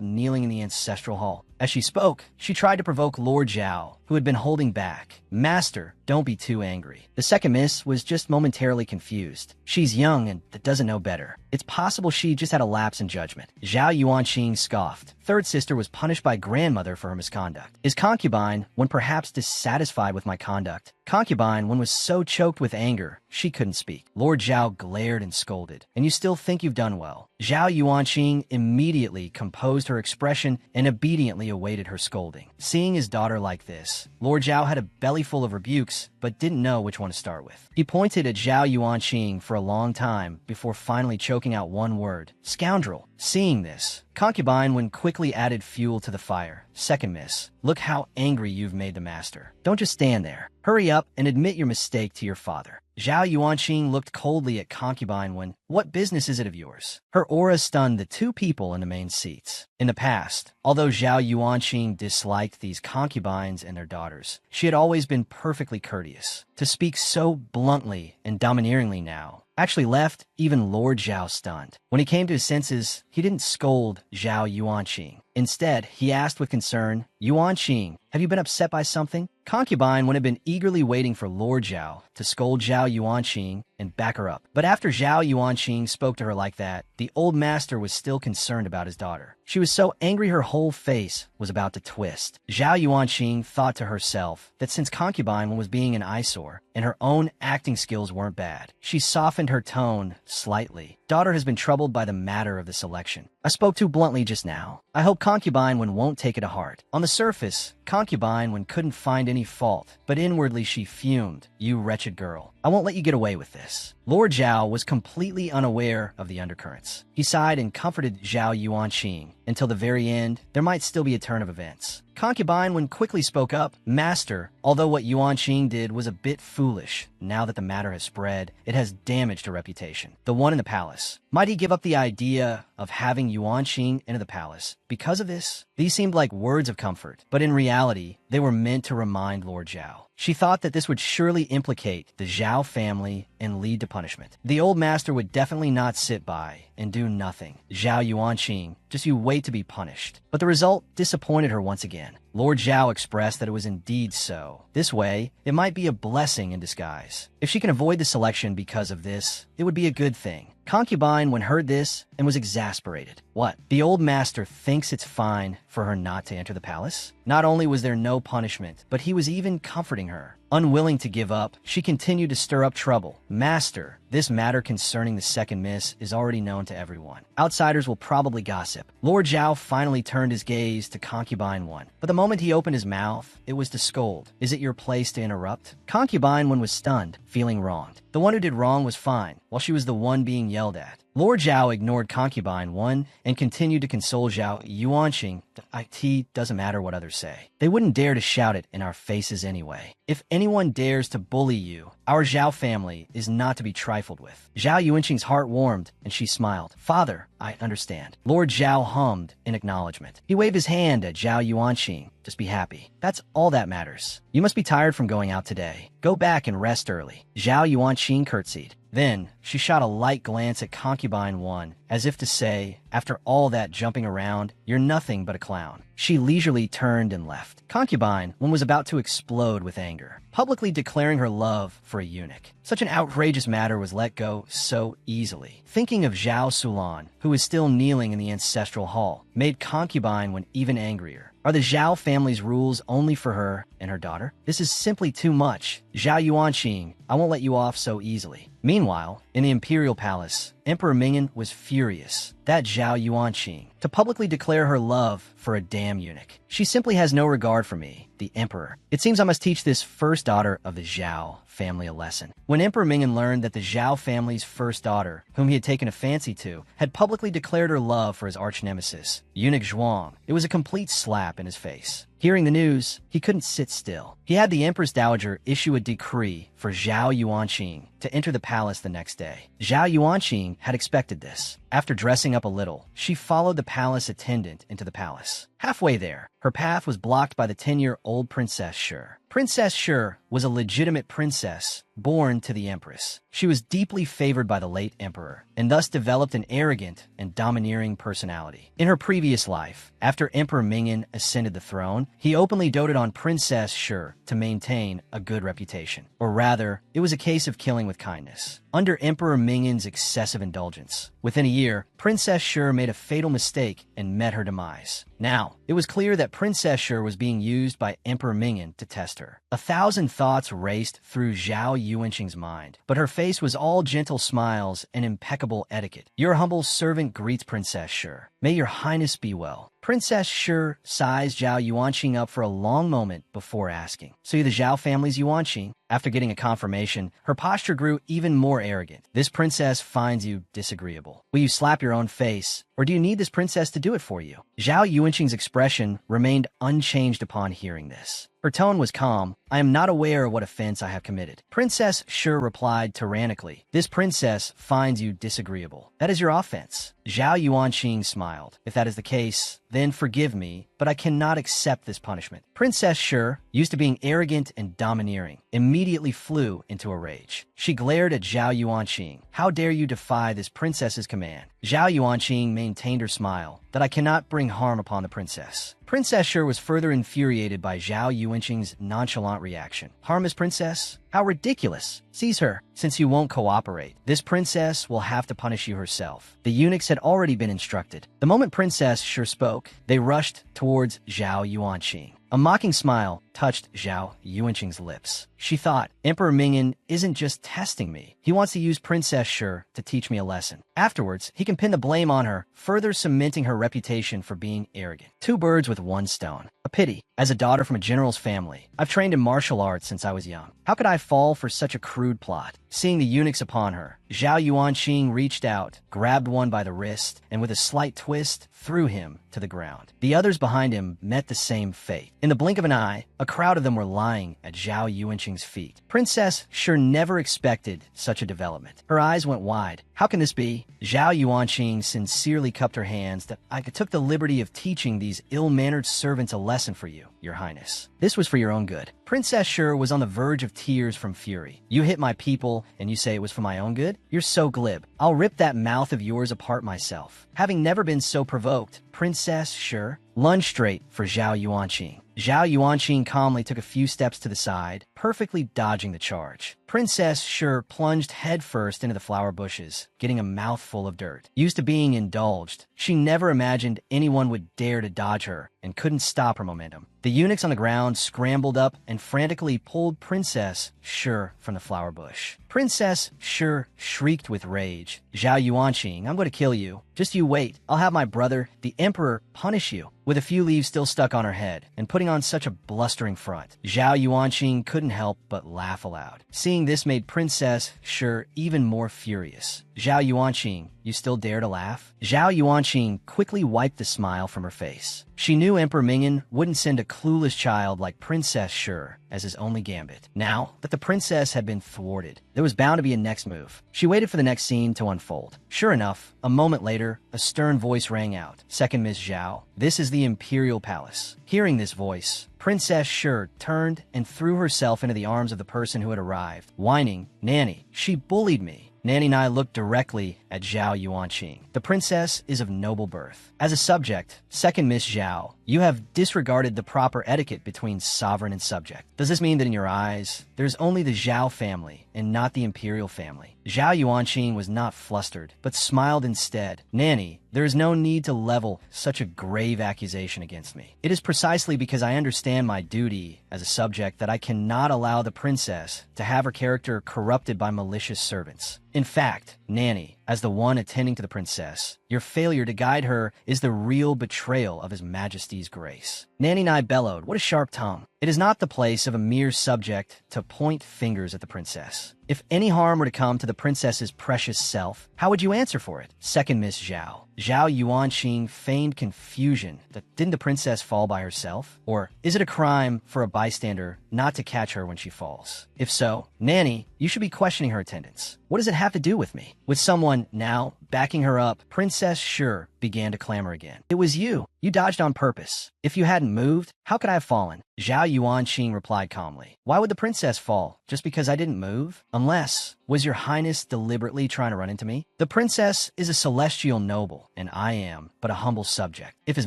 kneeling in the ancestral hall? As she spoke, she tried to provoke Lord Zhao, who had been holding back. "Master, don't be too angry." The second miss was just momentarily confused. She's young and doesn't know better. It's possible she just had a lapse in judgment. Zhao Yuanqing scoffed. Third sister was punished by grandmother for her misconduct. Is concubine, when perhaps dissatisfied with my conduct? Concubine, when was so choked with anger, she couldn't speak. Lord Zhao glared and scolded. "And you still think you've done well?" Zhao Yuanqing immediately composed her expression and obediently awaited her scolding. Seeing his daughter like this, Lord Zhao had a belly full of rebukes, but didn't know which one to start with. He pointed at Zhao Yuanqing for a long time before finally choking out one word: "Scoundrel." Seeing this, Concubine Wen quickly added fuel to the fire. "Second miss, look how angry you've made the master. Don't just stand there. Hurry up and admit your mistake to your father." Zhao Yuanqing looked coldly at Concubine Wen. "What business is it of yours?" Her aura stunned the two people in the main seats. In the past, although Zhao Yuanqing disliked these concubines and their daughters, she had always been perfectly courteous. To speak so bluntly and domineeringly now actually left even Lord Zhao stunned. When he came to his senses, he didn't scold Zhao Yuanqing. Instead, he asked with concern, "Yuanqing, have you been upset by something?" Concubine Wen had been eagerly waiting for Lord Zhao to scold Zhao Yuanqing and back her up. But after Zhao Yuanqing spoke to her like that, the old master was still concerned about his daughter. She was so angry her whole face was about to twist. Zhao Yuanqing thought to herself that since Concubine Wen was being an eyesore and her own acting skills weren't bad, she softened her tone slightly. "Daughter has been troubled by the matter of the selection. I spoke too bluntly just now. I hope Concubine Wen won't take it to heart." On the surface, Concubine Wen couldn't find any fault, but inwardly she fumed. "You wretched girl. I won't let you get away with this." Lord Zhao was completely unaware of the undercurrents. He sighed and comforted Zhao Yuanqing. Until the very end, there might still be a turn of events. Concubine Wen quickly spoke up. "Master, although what Yuanqing did was a bit foolish, now that the matter has spread, it has damaged her reputation. The one in the palace. Might he give up the idea of having Yuanqing into the palace? Because of this?" These seemed like words of comfort, but in reality, they were meant to remind Lord Zhao. She thought that this would surely implicate the Zhao family and lead to punishment. The old master would definitely not sit by and do nothing. Zhao Yuanqing, just you wait to be punished. But the result disappointed her once again. Lord Zhao expressed that it was indeed so. This way, it might be a blessing in disguise. If she can avoid the selection because of this, it would be a good thing. Concubine Wen heard this and was exasperated. What? The old master thinks it's fine for her not to enter the palace? Not only was there no punishment, but he was even comforting her. Unwilling to give up, she continued to stir up trouble. "Master, this matter concerning the second miss is already known to everyone. Outsiders will probably gossip." Lord Zhao finally turned his gaze to Concubine Wen. But the moment he opened his mouth, it was to scold. "Is it your place to interrupt?" Concubine Wen was stunned, feeling wronged. The one who did wrong was fine, while she was the one being yelled at. Lord Zhao ignored Concubine Wen and continued to console Zhao Yuanqing. "It doesn't matter what others say. They wouldn't dare to shout it in our faces anyway. If anyone dares to bully you, our Zhao family is not to be trifled with." Zhao Yuanqing's heart warmed, and she smiled. "Father, I understand." Lord Zhao hummed in acknowledgement. He waved his hand at Zhao Yuanqing. "Just be happy. That's all that matters. You must be tired from going out today. Go back and rest early." Zhao Yuanqing curtsied. Then, she shot a light glance at Concubine Wen as if to say, after all that jumping around, you're nothing but a clown. She leisurely turned and left. Concubine, one was about to explode with anger, publicly declaring her love for a eunuch. Such an outrageous matter was let go so easily. Thinking of Zhao Sulan, who was still kneeling in the ancestral hall, made Concubine one even angrier. Are the Zhao family's rules only for her and her daughter? This is simply too much. Zhao Yuanqing, I won't let you off so easily. Meanwhile, in the imperial palace, Emperor Mingyan was furious. That Zhao Yuanqing, to publicly declare her love for a damn eunuch. She simply has no regard for me, the emperor. It seems I must teach this first daughter of the Zhao family a lesson. When Emperor Mingyan learned that the Zhao family's first daughter, whom he had taken a fancy to, had publicly declared her love for his arch-nemesis, eunuch Zhuang, it was a complete slap in his face. Hearing the news, he couldn't sit still. He had the Empress Dowager issue a decree for Zhao Yuanqing to enter the palace the next day. Zhao Yuanqing had expected this. After dressing up a little, she followed the palace attendant into the palace. Halfway there, her path was blocked by the 10-year-old Princess Shi. Princess Shi was a legitimate princess born to the empress. She was deeply favored by the late emperor, and thus developed an arrogant and domineering personality. In her previous life, after Emperor Mingyan ascended the throne, he openly doted on Princess Shi to maintain a good reputation. Or rather, it was a case of killing with kindness. Under Emperor Mingyan's excessive indulgence, within a year, Princess Shi made a fatal mistake and met her demise. Now, it was clear that Princess Shi was being used by Emperor Mingyan to test her. 1,000 thoughts raced through Zhao Yuanqing's mind, but her face was all gentle smiles and impeccable etiquette. Your humble servant greets Princess Shi. May your highness be well. Princess Shi sized Zhao Yuanqing up for a long moment before asking, "So you're the Zhao family's Yuanqing?" After getting a confirmation, her posture grew even more arrogant. "This princess finds you disagreeable. Will you slap your own face, or do you need this princess to do it for you?" Zhao Yuanqing's expression remained unchanged upon hearing this. Her tone was calm. "I am not aware of what offense I have committed." Princess Shi replied tyrannically, "This princess finds you disagreeable. That is your offense." Zhao Yuanqing smiled. "If that is the case, then forgive me, but I cannot accept this punishment." Princess Shi, used to being arrogant and domineering, immediately flew into a rage. She glared at Zhao Yuanqing. "How dare you defy this princess's command?" Zhao Yuanqing maintained her smile, "That I cannot bring harm upon the princess." Princess Shi was further infuriated by Zhao Yuanqing's nonchalant reaction. "Harm his princess? How ridiculous! Seize her, since you won't cooperate. This princess will have to punish you herself." The eunuchs had already been instructed. The moment Princess Shi spoke, they rushed towards Zhao Yuanqing. A mocking smile touched Zhao Yuanqing's lips. She thought, Emperor Mingyan isn't just testing me. He wants to use Princess Shi to teach me a lesson. Afterwards, he can pin the blame on her, further cementing her reputation for being arrogant. Two birds with one stone. A pity. As a daughter from a general's family, I've trained in martial arts since I was young. How could I fall for such a crude plot? Seeing the eunuchs upon her, Zhao Yuanqing reached out, grabbed one by the wrist, and with a slight twist, threw him to the ground. The others behind him met the same fate. In the blink of an eye, a crowd of them were lying at Zhao Yuanqing's feet. Princess Shi never expected such a development. Her eyes went wide. How can this be? Zhao Yuanqing sincerely cupped her hands. "That I took the liberty of teaching these ill-mannered servants a lesson for you, Your Highness. This was for your own good." Princess Shi was on the verge of tears from fury. "You hit my people, and you say it was for my own good? You're so glib. I'll rip that mouth of yours apart myself." Having never been so provoked, Princess Shi lunged straight for Zhao Yuanqing. Zhao Yuanqing calmly took a few steps to the side, perfectly dodging the charge. Princess Shi plunged headfirst into the flower bushes, getting a mouthful of dirt. Used to being indulged, she never imagined anyone would dare to dodge her and couldn't stop her momentum. The eunuchs on the ground scrambled up and frantically pulled Princess Shi from the flower bush. Princess Shi shrieked with rage. "Zhao Yuanqing, I'm going to kill you. Just you wait. I'll have my brother, the emperor, punish you." With a few leaves still stuck on her head, and putting on such a blustering front, Zhao Yuanqing couldn't help but laugh aloud. Seeing this made Princess Shi even more furious. "Zhao Yuanqing, you still dare to laugh?" Zhao Yuanqing quickly wiped the smile from her face. She knew Emperor Mingyan wouldn't send a clueless child like Princess Shi as his only gambit. Now that the princess had been thwarted, there was bound to be a next move. She waited for the next scene to unfold. Sure enough, a moment later, a stern voice rang out. "Second Miss Zhao, this is the Imperial Palace." Hearing this voice, Princess Shi turned and threw herself into the arms of the person who had arrived. Whining, "Nanny, she bullied me." Nanny Nai looked directly at Zhao Yuanqing. The princess is of noble birth. As a subject, second Miss Zhao, you have disregarded the proper etiquette between sovereign and subject. Does this mean that in your eyes, there's only the Zhao family and not the imperial family? Zhao Yuanqing was not flustered, but smiled instead. Nanny, there is no need to level such a grave accusation against me. It is precisely because I understand my duty as a subject that I cannot allow the princess to have her character corrupted by malicious servants. In fact, Nanny, as the one attending to the princess, your failure to guide her is the real betrayal of His Majesty's grace. Nanny Nai bellowed, what a sharp tongue. It is not the place of a mere subject to point fingers at the princess. If any harm were to come to the princess's precious self, how would you answer for it? Second Miss Zhao. Zhao Yuanqing feigned confusion. Didn't the princess fall by herself? Or is it a crime for a bystander not to catch her when she falls? If so, Nanny, you should be questioning her attendance. What does it have to do with me? With someone now backing her up, Princess Sure began to clamor again. It was you. You dodged on purpose. If you hadn't moved, how could I have fallen? Zhao Yuanqing replied calmly. Why would the princess fall? Just because I didn't move? Unless, was your highness deliberately trying to run into me? The princess is a celestial noble, and I am but a humble subject. If His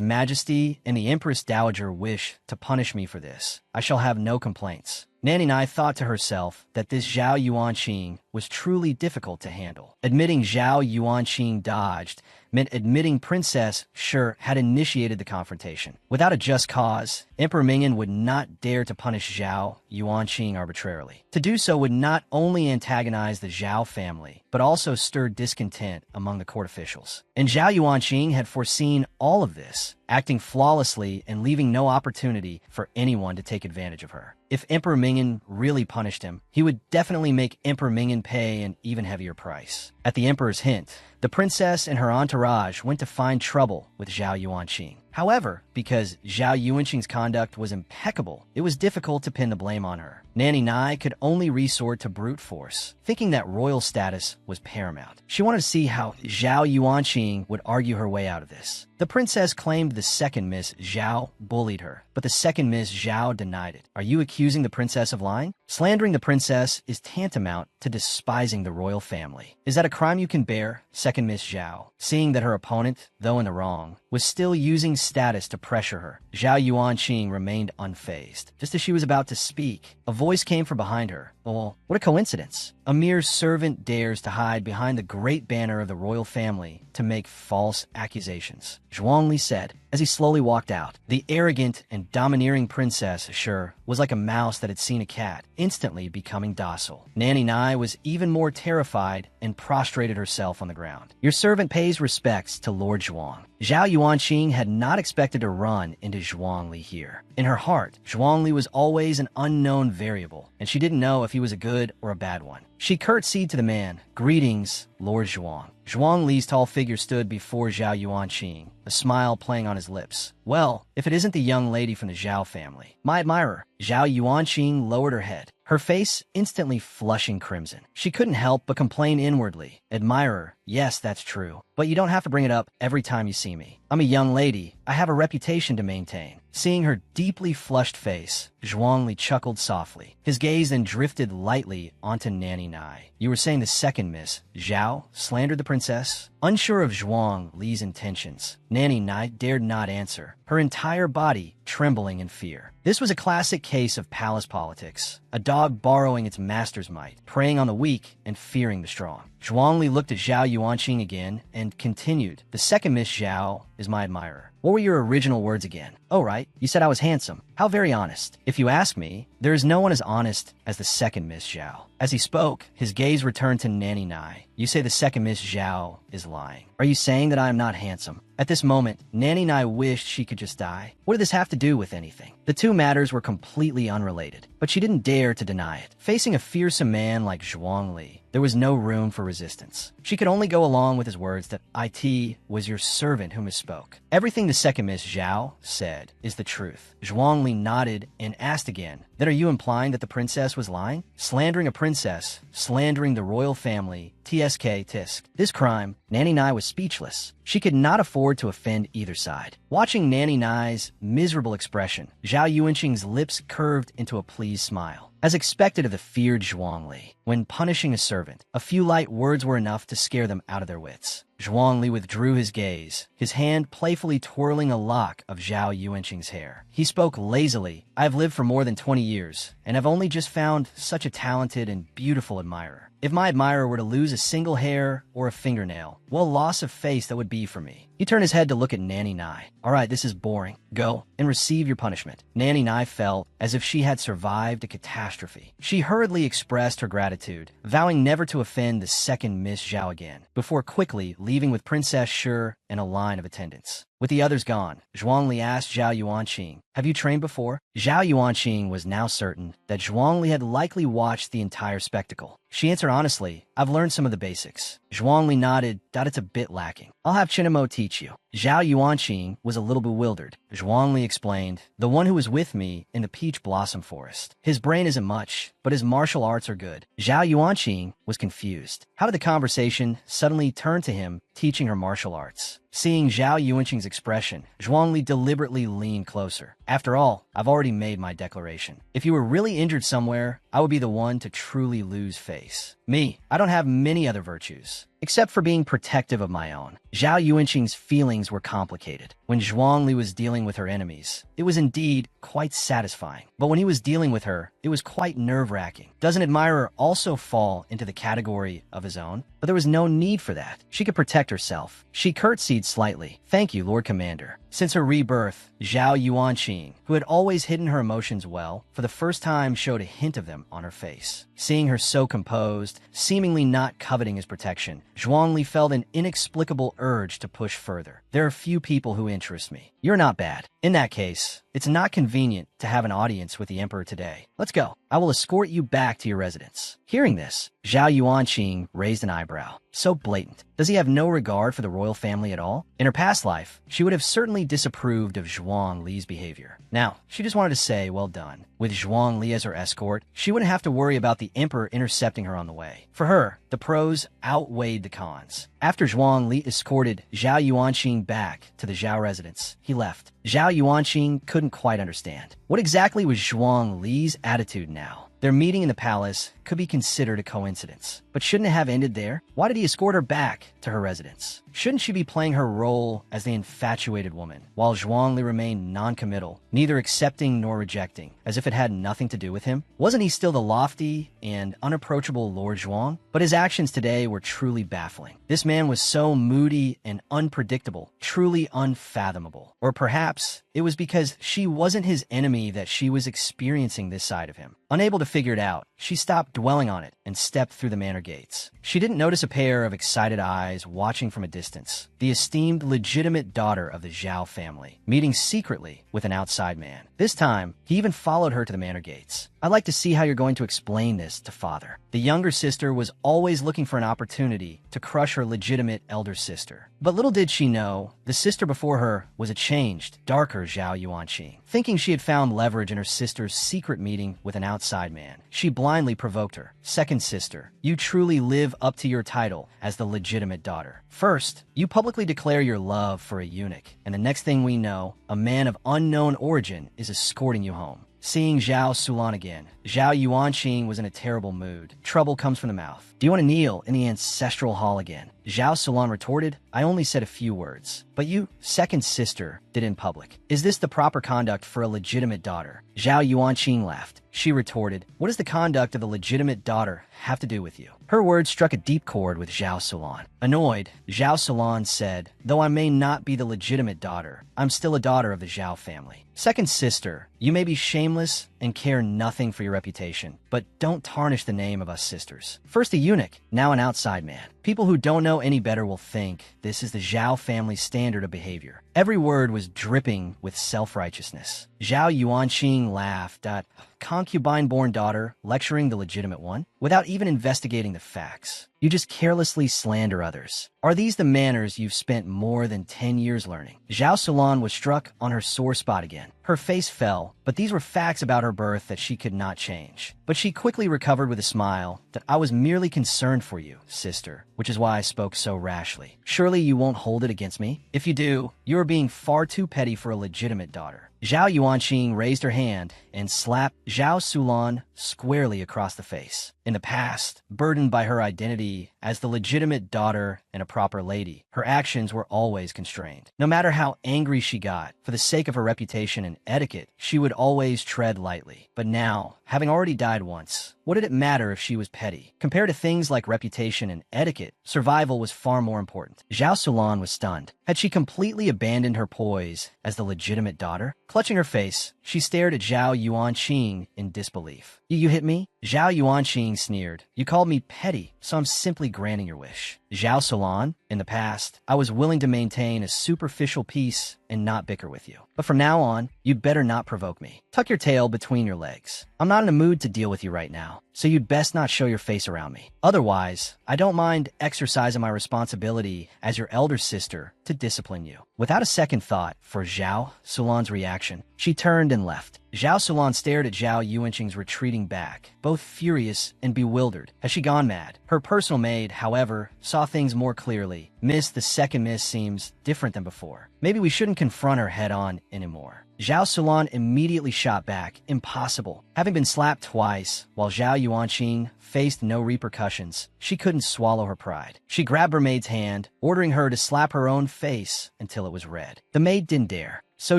Majesty and the Empress Dowager wish to punish me for this, I shall have no complaints. Nanny Nai thought to herself that this Zhao Yuanqing was truly difficult to handle. Admitting Zhao Yuanqing dodged meant admitting Princess Sure had initiated the confrontation. Without a just cause, Emperor Mingyan would not dare to punish Zhao Yuanqing arbitrarily. To do so would not only antagonize the Zhao family, but also stir discontent among the court officials. And Zhao Yuanqing had foreseen all of this, acting flawlessly and leaving no opportunity for anyone to take advantage of her. If Emperor Mingyan really punished him, he would definitely make Emperor Mingyan pay an even heavier price. At the Emperor's hint, the princess and her entourage went to find trouble with Zhao Yuanqing. However, because Zhao Yuanqing's conduct was impeccable, it was difficult to pin the blame on her. Nanny Nai could only resort to brute force, thinking that royal status was paramount. She wanted to see how Zhao Yuanqing would argue her way out of this. The princess claimed the second Miss Zhao bullied her, but the second Miss Zhao denied it. Are you accusing the princess of lying? Slandering the princess is tantamount to despising the royal family. Is that a crime you can bear? Second Miss Zhao, seeing that her opponent, though in the wrong, was still using status to pressure her. Zhao Yuanqing remained unfazed. Just as she was about to speak, a voice came from behind her. Well, what a coincidence. A mere servant dares to hide behind the great banner of the royal family to make false accusations, Zhuangli said as he slowly walked out. The arrogant and domineering princess, Sure, was like a mouse that had seen a cat, instantly becoming docile. Nanny Nai was even more terrified and prostrated herself on the ground. Your servant pays respects to Lord Zhuang. Zhao Yuanqing had not expected to run into Zhuangli here. In her heart, Zhuangli was always an unknown variable, and she didn't know if he was a good or a bad one. She curtsied to the man. Greetings, Lord Zhuang. Zhuang Li's tall figure stood before Zhao Yuanqing, a smile playing on his lips. Well, if it isn't the young lady from the Zhao family, my admirer. Zhao Yuanqing lowered her head, her face instantly flushing crimson. She couldn't help but complain inwardly. Admirer, yes, that's true. But you don't have to bring it up every time you see me. I'm a young lady. I have a reputation to maintain. Seeing her deeply flushed face, Zhuangli chuckled softly. His gaze then drifted lightly onto Nanny Nai. You were saying the second Miss Zhao slandered the princess? Unsure of Zhuang Li's intentions, Nanny Nai dared not answer, her entire body trembling in fear. This was a classic case of palace politics, a dog borrowing its master's might, preying on the weak and fearing the strong. Zhuangli looked at Zhao Yuanqing again and continued. The second Miss Zhao is my admirer. What were your original words again? Oh, right. You said I was handsome. How very honest. If you ask me, there is no one as honest as the second Miss Zhao. As he spoke, his gaze returned to Nanny Nai. You say the second Miss Zhao is lying. Are you saying that I am not handsome? At this moment, Nanny Nai wished she could just die. What did this have to do with anything? The two matters were completely unrelated, but she didn't dare to deny it. Facing a fearsome man like Zhuang Li, there was no room for resistance. She could only go along with his words that it was your servant who misspoke. Everything the second Miss Zhao said is the truth. Zhuang Li nodded and asked again, then are you implying that the princess was lying? Slandering a princess, slandering the royal family, TSK tisk. This crime, Nanny Nai was was speechless. She could not afford to offend either side. Watching Nanny Nai's miserable expression, Zhao Yuanqing's lips curved into a pleased smile. As expected of the feared Zhuangli, when punishing a servant, a few light words were enough to scare them out of their wits. Zhuangli withdrew his gaze, his hand playfully twirling a lock of Zhao Yuanqing's hair. He spoke lazily. "I have lived for more than 20 years, and have only just found such a talented and beautiful admirer. If my admirer were to lose a single hair or a fingernail, what a loss of face that would be for me." He turned his head to look at Nanny Nai. "All right, this is boring. Go and receive your punishment." Nanny Nai felt as if she had survived a catastrophe. She hurriedly expressed her gratitude, vowing never to offend the second Miss Zhao again, before quickly leaving with Princess Shi and a line of attendants. With the others gone, Zhuangli asked Zhao Yuanqing, "Have you trained before?" Zhao Yuanqing was now certain that Zhuangli had likely watched the entire spectacle. She answered honestly, "I've learned some of the basics." Zhuangli nodded that it's a bit lacking. "I'll have Chinamo teach you." Zhao Yuanqing was a little bewildered. Zhuangli explained, "The one who was with me in the peach blossom forest. His brain isn't much, but his martial arts are good." Zhao Yuanqing was confused. How did the conversation suddenly turn to him teaching her martial arts? Seeing Zhao Yuanqing's expression, Zhuangli deliberately leaned closer. "After all, I've already made my declaration. If you were really injured somewhere, I would be the one to truly lose face. Me, I don't have many other virtues, except for being protective of my own." Zhao Yuanqing's feelings were complicated. When Zhuangli was dealing with her enemies, it was indeed quite satisfying. But when he was dealing with her, it was quite nerve-wracking. Does an admirer also fall into the category of his own? But there was no need for that. She could protect herself. She curtsied slightly. "Thank you, Lord Commander." Since her rebirth, Zhao Yuanqing, who had always hidden her emotions well, for the first time showed a hint of them on her face. Seeing her so composed, seemingly not coveting his protection, Zhuangli felt an inexplicable urge to push further. "There are few people who interest me. You're not bad. In that case, it's not convenient to have an audience with the Emperor today. Let's go. I will escort you back to your residence." Hearing this, Zhao Yuanqing raised an eyebrow. So blatant. Does he have no regard for the royal family at all? In her past life, she would have certainly disapproved of Zhuang Li's behavior. Now, she just wanted to say, well done. With Zhuang Li as her escort, she wouldn't have to worry about the Emperor intercepting her on the way. For her, the pros outweighed the cons. After Zhuang Li escorted Zhao Yuanqing back to the Zhao residence, he left. Zhao Yuanqing couldn't quite understand. What exactly was Zhuang Li's attitude now? Their meeting in the palace could be considered a coincidence. But shouldn't it have ended there? Why did he escort her back to her residence? Shouldn't she be playing her role as the infatuated woman, while Zhuangli remained non-committal, neither accepting nor rejecting, as if it had nothing to do with him? Wasn't he still the lofty and unapproachable Lord Zhuang? But his actions today were truly baffling. This man was so moody and unpredictable, truly unfathomable. Or perhaps it was because she wasn't his enemy that she was experiencing this side of him. Unable to figure it out, she stopped dwelling on it and stepped through the manor gates. She didn't notice a pair of excited eyes watching from a distance, the esteemed legitimate daughter of the Zhao family, meeting secretly with an outside man. This time, he even followed her to the manor gates. "I'd like to see how you're going to explain this to father." The younger sister was always looking for an opportunity to crush her legitimate elder sister. But little did she know, the sister before her was a changed, darker Zhao Yuanqing. Thinking she had found leverage in her sister's secret meeting with an outside man, she blindly provoked her. "Second sister, you truly live up to your title as the legitimate daughter. First, you publicly declare your love for a eunuch, and the next thing we know, a man of unknown origin is escorting you home." Seeing Zhao Sulan again, Zhao Yuanqing was in a terrible mood. Trouble comes from the mouth. "Do you want to kneel in the ancestral hall again?" Zhao Sulan retorted, "I only said a few words. But you, second sister, did in public. Is this the proper conduct for a legitimate daughter?" Zhao Yuanqing laughed. She retorted, "What does the conduct of the legitimate daughter have to do with you?" Her words struck a deep chord with Zhao Sulan. Annoyed, Zhao Sulan said, "Though I may not be the legitimate daughter, I'm still a daughter of the Zhao family. Second sister, you may be shameless and care nothing for your reputation, but don't tarnish the name of us sisters. First a eunuch, now an outside man. People who don't know any better will think this is the Zhao family standard of behavior." Every word was dripping with self-righteousness. Zhao Yuanqing laughed at concubine-born daughter lecturing the legitimate one. without even investigating the facts. You just carelessly slander others. Are these the manners you've spent more than 10 years learning? Zhao Sulan was struck on her sore spot again. Her face fell, but these were facts about her birth that she could not change. But she quickly recovered with a smile that I was merely concerned for you, sister, which is why I spoke so rashly. Surely you won't hold it against me? If you do, you are being far too petty for a legitimate daughter. Zhao Yuanqing raised her hand and slapped Zhao Sulan squarely across the face. In the past, burdened by her identity as the legitimate daughter and a proper lady, her actions were always constrained. No matter how angry she got, for the sake of her reputation and etiquette, she would always tread lightly. But now, having already died once, what did it matter if she was petty? Compared to things like reputation and etiquette, survival was far more important. Zhao Sulan was stunned. Had she completely abandoned her poise as the legitimate daughter? Clutching her face, she stared at Zhao Yuanqing in disbelief. You hit me? Zhao Yuanqing sneered. You called me petty, so I'm simply granting your wish. Zhao Sulan, in the past, I was willing to maintain a superficial peace and not bicker with you. But from now on, you'd better not provoke me. Tuck your tail between your legs. I'm not in a mood to deal with you right now, so you'd best not show your face around me. Otherwise, I don't mind exercising my responsibility as your elder sister to discipline you. Without a second thought for Zhao Sulan's reaction, she turned and left. Zhao Sulan stared at Zhao Yuanqing's retreating back, both furious and bewildered. Has she gone mad? Her personal maid, however, saw things more clearly. Miss, the second miss seems different than before. Maybe we shouldn't confront her head-on anymore. Zhao Sulan immediately shot back. Impossible. Having been slapped twice, while Zhao Yuanqing faced no repercussions, she couldn't swallow her pride. She grabbed her maid's hand, ordering her to slap her own face until it was red. The maid didn't dare. So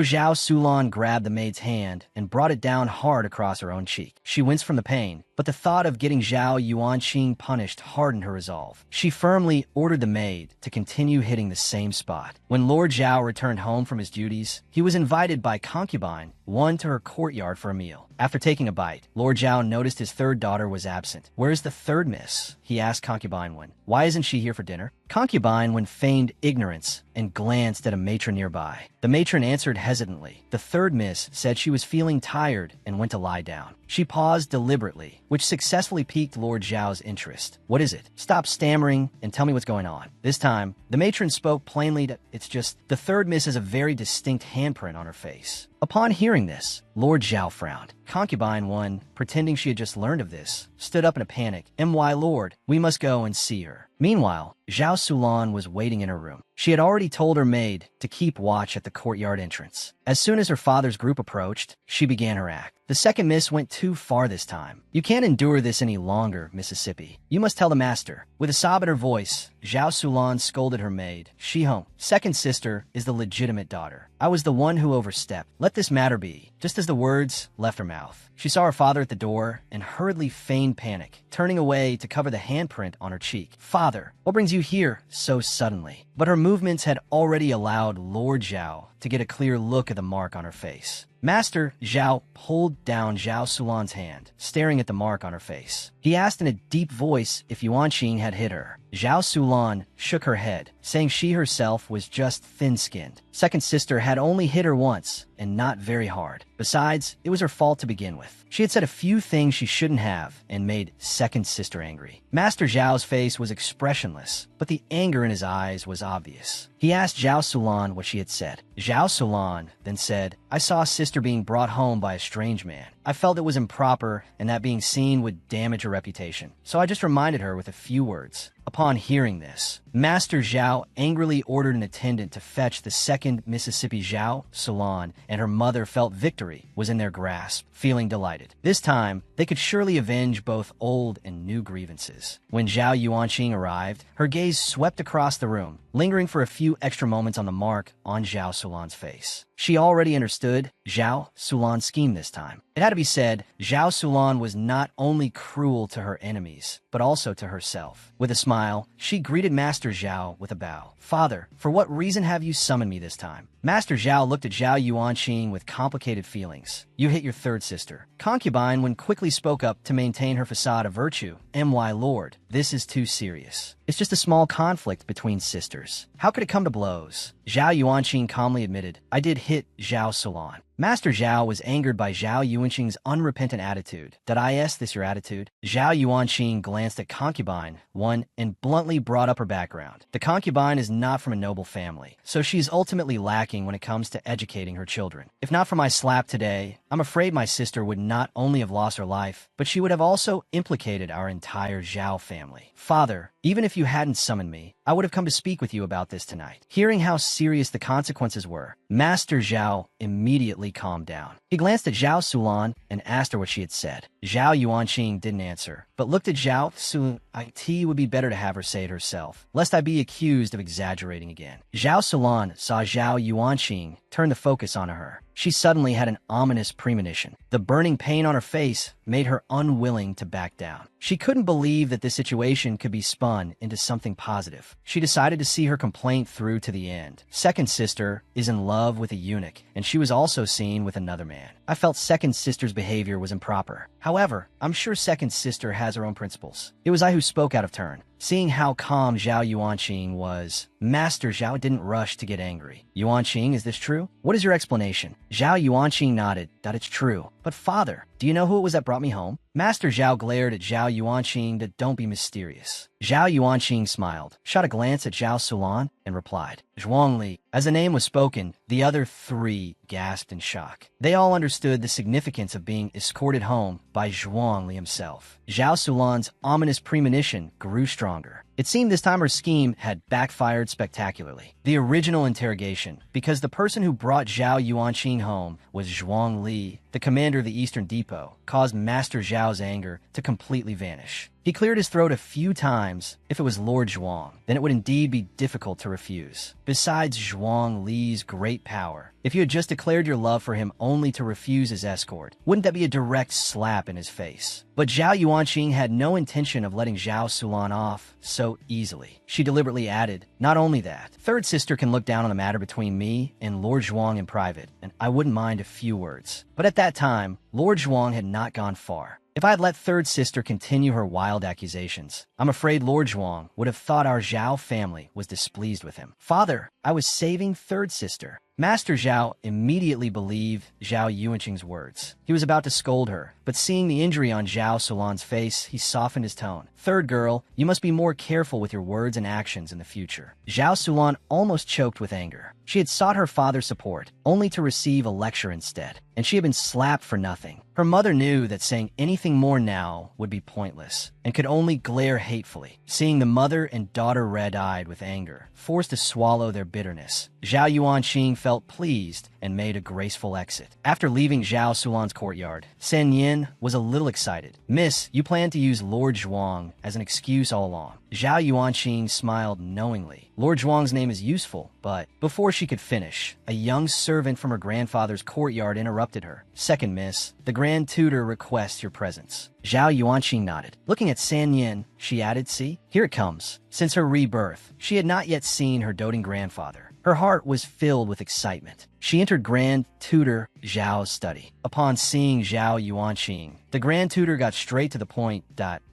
Zhao Sulan grabbed the maid's hand and brought it down hard across her own cheek. She winced from the pain, but the thought of getting Zhao Yuanqing punished hardened her resolve. She firmly ordered the maid to continue hitting the same spot. When Lord Zhao returned home from his duties, he was invited by concubine one to her courtyard for a meal. After taking a bite, Lord Zhao noticed his third daughter was absent. "Where's the third miss?" he asked concubine one. "Why isn't she here for dinner?" Concubine one feigned ignorance and glanced at a matron nearby. The matron answered hesitantly. The third miss said she was feeling tired and went to lie down. She paused deliberately, which successfully piqued Lord Zhao's interest. "What is it? Stop stammering and tell me what's going on." This time, the matron spoke plainly that it's just the third miss has a very distinct handprint on her face. Upon hearing this, Lord Zhao frowned. Concubine one, pretending she had just learned of this, stood up in a panic. "My lord, we must go and see her." Meanwhile, Zhao Sulan was waiting in her room. She had already told her maid to keep watch at the courtyard entrance. As soon as her father's group approached, she began her act. The second miss went too far this time. "You can't endure this any longer, Mississippi. You must tell the master." With a sob in her voice, Zhao Sulan scolded her maid. "Shihong, second sister, is the legitimate daughter. I was the one who overstepped. Let this matter be." Just as the words left her mouth, she saw her father at the door and hurriedly feigned panic, turning away to cover the handprint on her cheek. "Father, what brings you here so suddenly?" But her movements had already allowed Lord Zhao to get a clear look at the mark on her face. Master Zhao pulled down Zhao Sulan's hand, staring at the mark on her face. He asked in a deep voice if Yuanqing had hit her. Zhao Sulan shook her head, saying she herself was just thin-skinned. Second sister had only hit her once, and not very hard. Besides, it was her fault to begin with. She had said a few things she shouldn't have, and made second sister angry. Master Zhao's face was expressionless, but the anger in his eyes was obvious. He asked Zhao Sulan what she had said. Zhao Sulan then said, "I saw sister being brought home by a strange man. I felt it was improper, and that being seen would damage her reputation. So I just reminded her with a few words." Upon hearing this, Master Zhao angrily ordered an attendant to fetch the second Mississippi. Zhao Sulan and her mother felt victory was in their grasp, feeling delighted. This time, they could surely avenge both old and new grievances. When Zhao Yuanqing arrived, her gaze swept across the room, lingering for a few extra moments on the mark on Zhao Sulan's face. She already understood Zhao Sulan's scheme this time. It had to be said, Zhao Sulan was not only cruel to her enemies, but also to herself. With a smile, she greeted Master Zhao with a bow. "Father, for what reason have you summoned me this time?" Master Zhao looked at Zhao Yuanqing with complicated feelings. "You hit your third sister." Concubine when quickly spoke up to maintain her facade of virtue. "My lord, this is too serious. It's just a small conflict between sisters. How could it come to blows?" Zhao Yuanqing calmly admitted, "I did hit Zhao Sulan." Master Zhao was angered by Zhao Yuanqing's unrepentant attitude. Did I ask this your attitude? Zhao Yuanqing glanced at concubine 1 and bluntly brought up her background. The concubine is not from a noble family, so she's ultimately lacking when it comes to educating her children. If not for my slap today, I'm afraid my sister would not only have lost her life, but she would have also implicated our entire Zhao family. Father, even if you hadn't summoned me, I would have come to speak with you about this tonight. Hearing how serious the consequences were, Master Zhao immediately calmed down. He glanced at Zhao Sulan and asked her what she had said. Zhao Yuanqing didn't answer, but looked at Zhao Sulan. It would be better to have her say it herself, lest I be accused of exaggerating again. Zhao Sulan saw Zhao Yuanqing turn the focus onto her. She suddenly had an ominous premonition. The burning pain on her face made her unwilling to back down. She couldn't believe that this situation could be spun into something positive. She decided to see her complaint through to the end. Second sister is in love with a eunuch, and she was also seen with another man. I felt second sister's behavior was improper. However, I'm sure second sister has her own principles. It was I who spoke out of turn. Seeing how calm Zhao Yuanqing was, Master Zhao didn't rush to get angry. Yuanqing, is this true? What is your explanation? Zhao Yuanqing nodded. That it's true. But father, do you know who it was that brought me home? Master Zhao glared at Zhao Yuanqing to don't be mysterious. Zhao Yuanqing smiled, shot a glance at Zhao Sulan, and replied, Zhuangli. As the name was spoken, the other three gasped in shock. They all understood the significance of being escorted home by Zhuangli himself. Zhao Sulan's ominous premonition grew stronger. It seemed this time her scheme had backfired spectacularly. The original interrogation, because the person who brought Zhao Yuanqing home was Zhuang Li, the commander of the Eastern Depot, caused Master Zhao's anger to completely vanish. He cleared his throat a few times. If it was Lord Zhuang, then it would indeed be difficult to refuse. Besides Zhuang Li's great power, if you had just declared your love for him only to refuse his escort, wouldn't that be a direct slap in his face? But Zhao Yuanqing had no intention of letting Zhao Sulan off so easily. She deliberately added, not only that, third sister can look down on the matter between me and Lord Zhuang in private, and I wouldn't mind a few words. But at that time, Lord Zhuang had not gone far. If I had let third sister continue her wild accusations, I'm afraid Lord Zhuang would have thought our Zhao family was displeased with him. Father, I was saving third sister. Master Zhao immediately believed Zhao Yuanqing's words. He was about to scold her, but seeing the injury on Zhao Sulan's face, he softened his tone. Third girl, you must be more careful with your words and actions in the future. Zhao Sulan almost choked with anger. She had sought her father's support, only to receive a lecture instead, and she had been slapped for nothing. Her mother knew that saying anything more now would be pointless, and could only glare hatefully. Seeing the mother and daughter red-eyed with anger, forced to swallow their bitterness, Zhao Yuanqing felt pleased and made a graceful exit. After leaving Zhao Sulan's courtyard, San Yin was a little excited. Miss, you plan to use Lord Zhuang as an excuse all along. Zhao Yuanqing smiled knowingly. Lord Zhuang's name is useful, but before she could finish, a young servant from her grandfather's courtyard interrupted her. Second, miss, the Grand Tutor requests your presence. Zhao Yuanqing nodded. Looking at San Yin, she added, see, here it comes. Since her rebirth, she had not yet seen her doting grandfather. Her heart was filled with excitement. She entered Grand Tutor Zhao's study. Upon seeing Zhao Yuanqing, the Grand Tutor got straight to the point.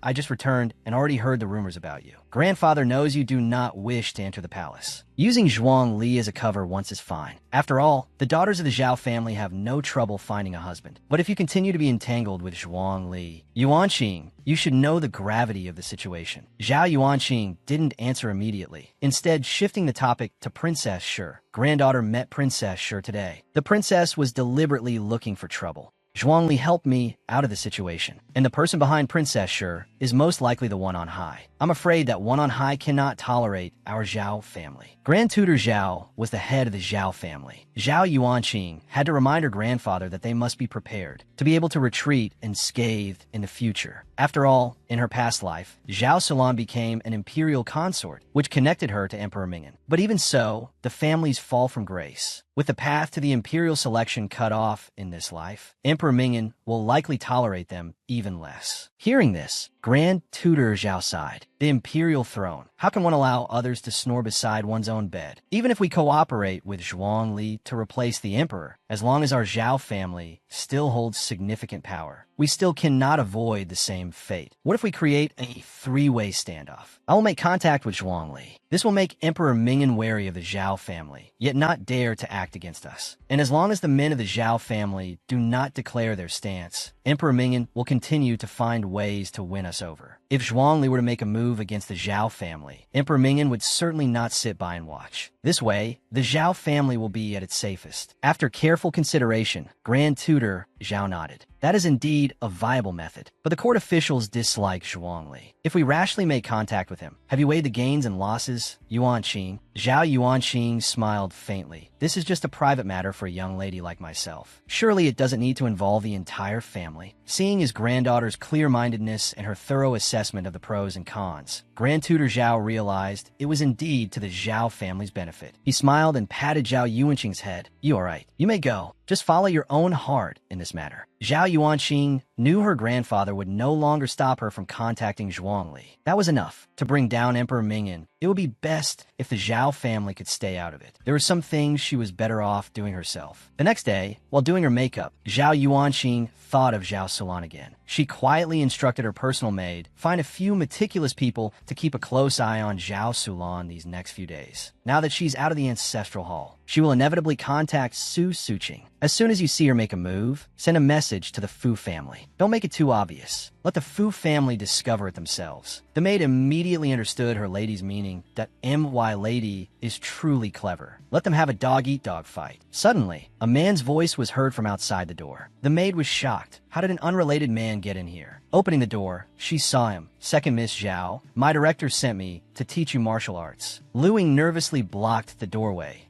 I just returned and already heard the rumors about you. Grandfather knows you do not wish to enter the palace. Using Zhuang Li as a cover once is fine. After all, the daughters of the Zhao family have no trouble finding a husband. But if you continue to be entangled with Zhuang Li, Yuanqing, you should know the gravity of the situation. Zhao Yuanqing didn't answer immediately, instead shifting the topic to Princess Shi. Granddaughter met Princess Shi today. The princess was deliberately looking for trouble. Zhuangli helped me out of the situation, and the person behind Princess Shi is most likely the one on high. I'm afraid that one on high cannot tolerate our Zhao family. Grand Tutor Zhao was the head of the Zhao family. Zhao Yuanqing had to remind her grandfather that they must be prepared to be able to retreat unscathed in the future. After all, in her past life, Zhao Sulan became an imperial consort, which connected her to Emperor Mingyan. But even so, the families fall from grace. With the path to the imperial selection cut off in this life, Emperor Mingyan will likely tolerate them even less. Hearing this, Grand Tutor Zhao sighed. The imperial throne. How can one allow others to snore beside one's own bed? Even if we cooperate with Zhuangli to replace the emperor, as long as our Zhao family still holds significant power, we still cannot avoid the same fate. What if we create a three-way standoff? I will make contact with Zhuangli. This will make Emperor Mingyan wary of the Zhao family, yet not dare to act against us. And as long as the men of the Zhao family do not declare their stance, Emperor Mingyan will continue to find ways to win us over. If Zhuangli were to make a move against the Zhao family, Emperor Mingyan would certainly not sit by and watch. This way, the Zhao family will be at its safest. After careful consideration, Grand Tutor Zhao nodded. That is indeed a viable method, but the court officials dislike Zhuangli. If we rashly make contact with him, have you weighed the gains and losses? Yuanqing. Zhao Yuanqing smiled faintly. This is just a private matter for a young lady like myself. Surely it doesn't need to involve the entire family. Seeing his granddaughter's clear-mindedness and her thorough assessment of the pros and cons, Grand Tutor Zhao realized it was indeed to the Zhao family's benefit. He smiled and patted Zhao Yuanqing's head. You are right. You may go. Just follow your own heart in this matter. Zhao Yuanqing knew her grandfather would no longer stop her from contacting Zhuangli. That was enough to bring down Emperor Mingyan. It would be best if the Zhao family could stay out of it. There were some things she was better off doing herself. The next day, while doing her makeup, Zhao Yuanqing thought of Zhao Sulan again. She quietly instructed her personal maid, find a few meticulous people to keep a close eye on Zhao Sulan these next few days. Now that she's out of the ancestral hall, she will inevitably contact Su Suqing. As soon as you see her make a move, send a message to the Fu family. Don't make it too obvious. Let the Fu family discover it themselves. The maid immediately understood her lady's meaning, that MY lady is truly clever. Let them have a dog-eat-dog fight. Suddenly, a man's voice was heard from outside the door. The maid was shocked. How did an unrelated man get in here? Opening the door, she saw him. Second Miss Zhao, my director sent me to teach you martial arts. Luing nervously blocked the doorway.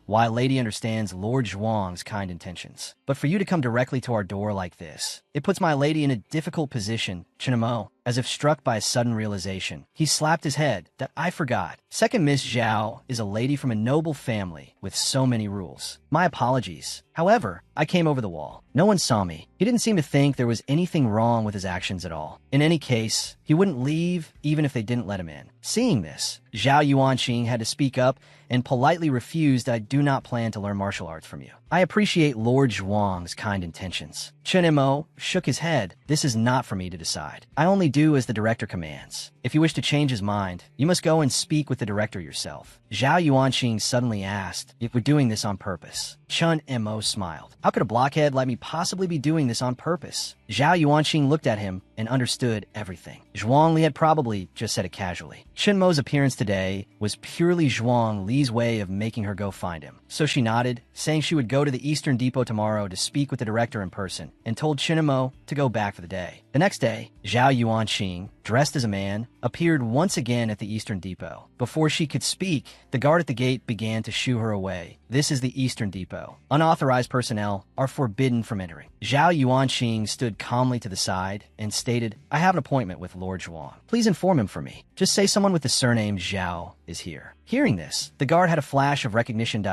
My lady understands Lord Zhuang's kind intentions. But for you to come directly to our door like this, it puts my lady in a difficult position. Chinamo, as if struck by a sudden realization, he slapped his head. That I forgot. Second Miss Zhao is a lady from a noble family with so many rules. My apologies. However, I came over the wall. No one saw me. He didn't seem to think there was anything wrong with his actions at all. In any case, he wouldn't leave even if they didn't let him in. Seeing this, Zhao Yuanqing had to speak up and politely refused. I do not plan to learn martial arts from you. I appreciate Lord Zhuang's kind intentions. Chen Mo shook his head. This is not for me to decide. I only do as the director commands. If you wish to change his mind, you must go and speak with the director yourself. Zhao Yuanqing suddenly asked if we're doing this on purpose. Chen Mo smiled. How could a blockhead like me possibly be doing this on purpose? Zhao Yuanqing looked at him and understood everything. Zhuangli had probably just said it casually. Chen Mo's appearance today was purely Zhuang Li's way of making her go find him. So she nodded, saying she would go to the Eastern Depot tomorrow to speak with the director in person, and told Chen Mo to go back for the day. The next day, Zhao Yuanqing, dressed as a man, appeared once again at the Eastern Depot. Before she could speak, the guard at the gate began to shoo her away. This is the Eastern Depot. Unauthorized personnel are forbidden from entering. Zhao Yuanqing stood calmly to the side and stated, I have an appointment with Lord Zhuang. Please inform him for me. Just say someone with the surname Zhao is here. Hearing this, the guard had a flash of recognition.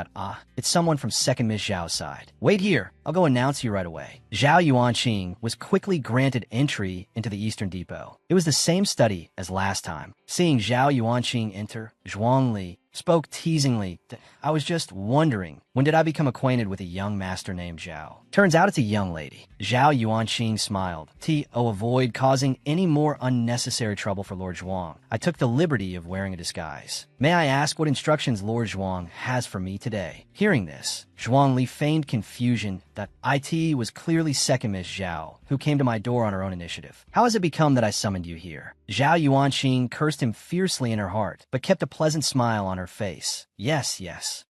It's someone from Second Miss Zhao's side. Wait here. I'll go announce you right away. Zhao Yuanqing was quickly granted entry into the Eastern Depot. It was the same study as last time. Seeing Zhao Yuanqing enter, Zhuangli spoke teasingly. I was just wondering, when did I become acquainted with a young master named Zhao? Turns out it's a young lady. Zhao Yuanqing smiled. Avoid causing any more unnecessary trouble for Lord Zhuang. I took the liberty of wearing a disguise. May I ask what instructions Lord Zhuang has for me today? Hearing this, Zhuangli feigned confusion that it was clearly Second Miss Zhao, who came to my door on her own initiative. How has it become that I summoned you here? Zhao Yuanqing cursed him fiercely in her heart, but kept a pleasant smile on her face. Yes.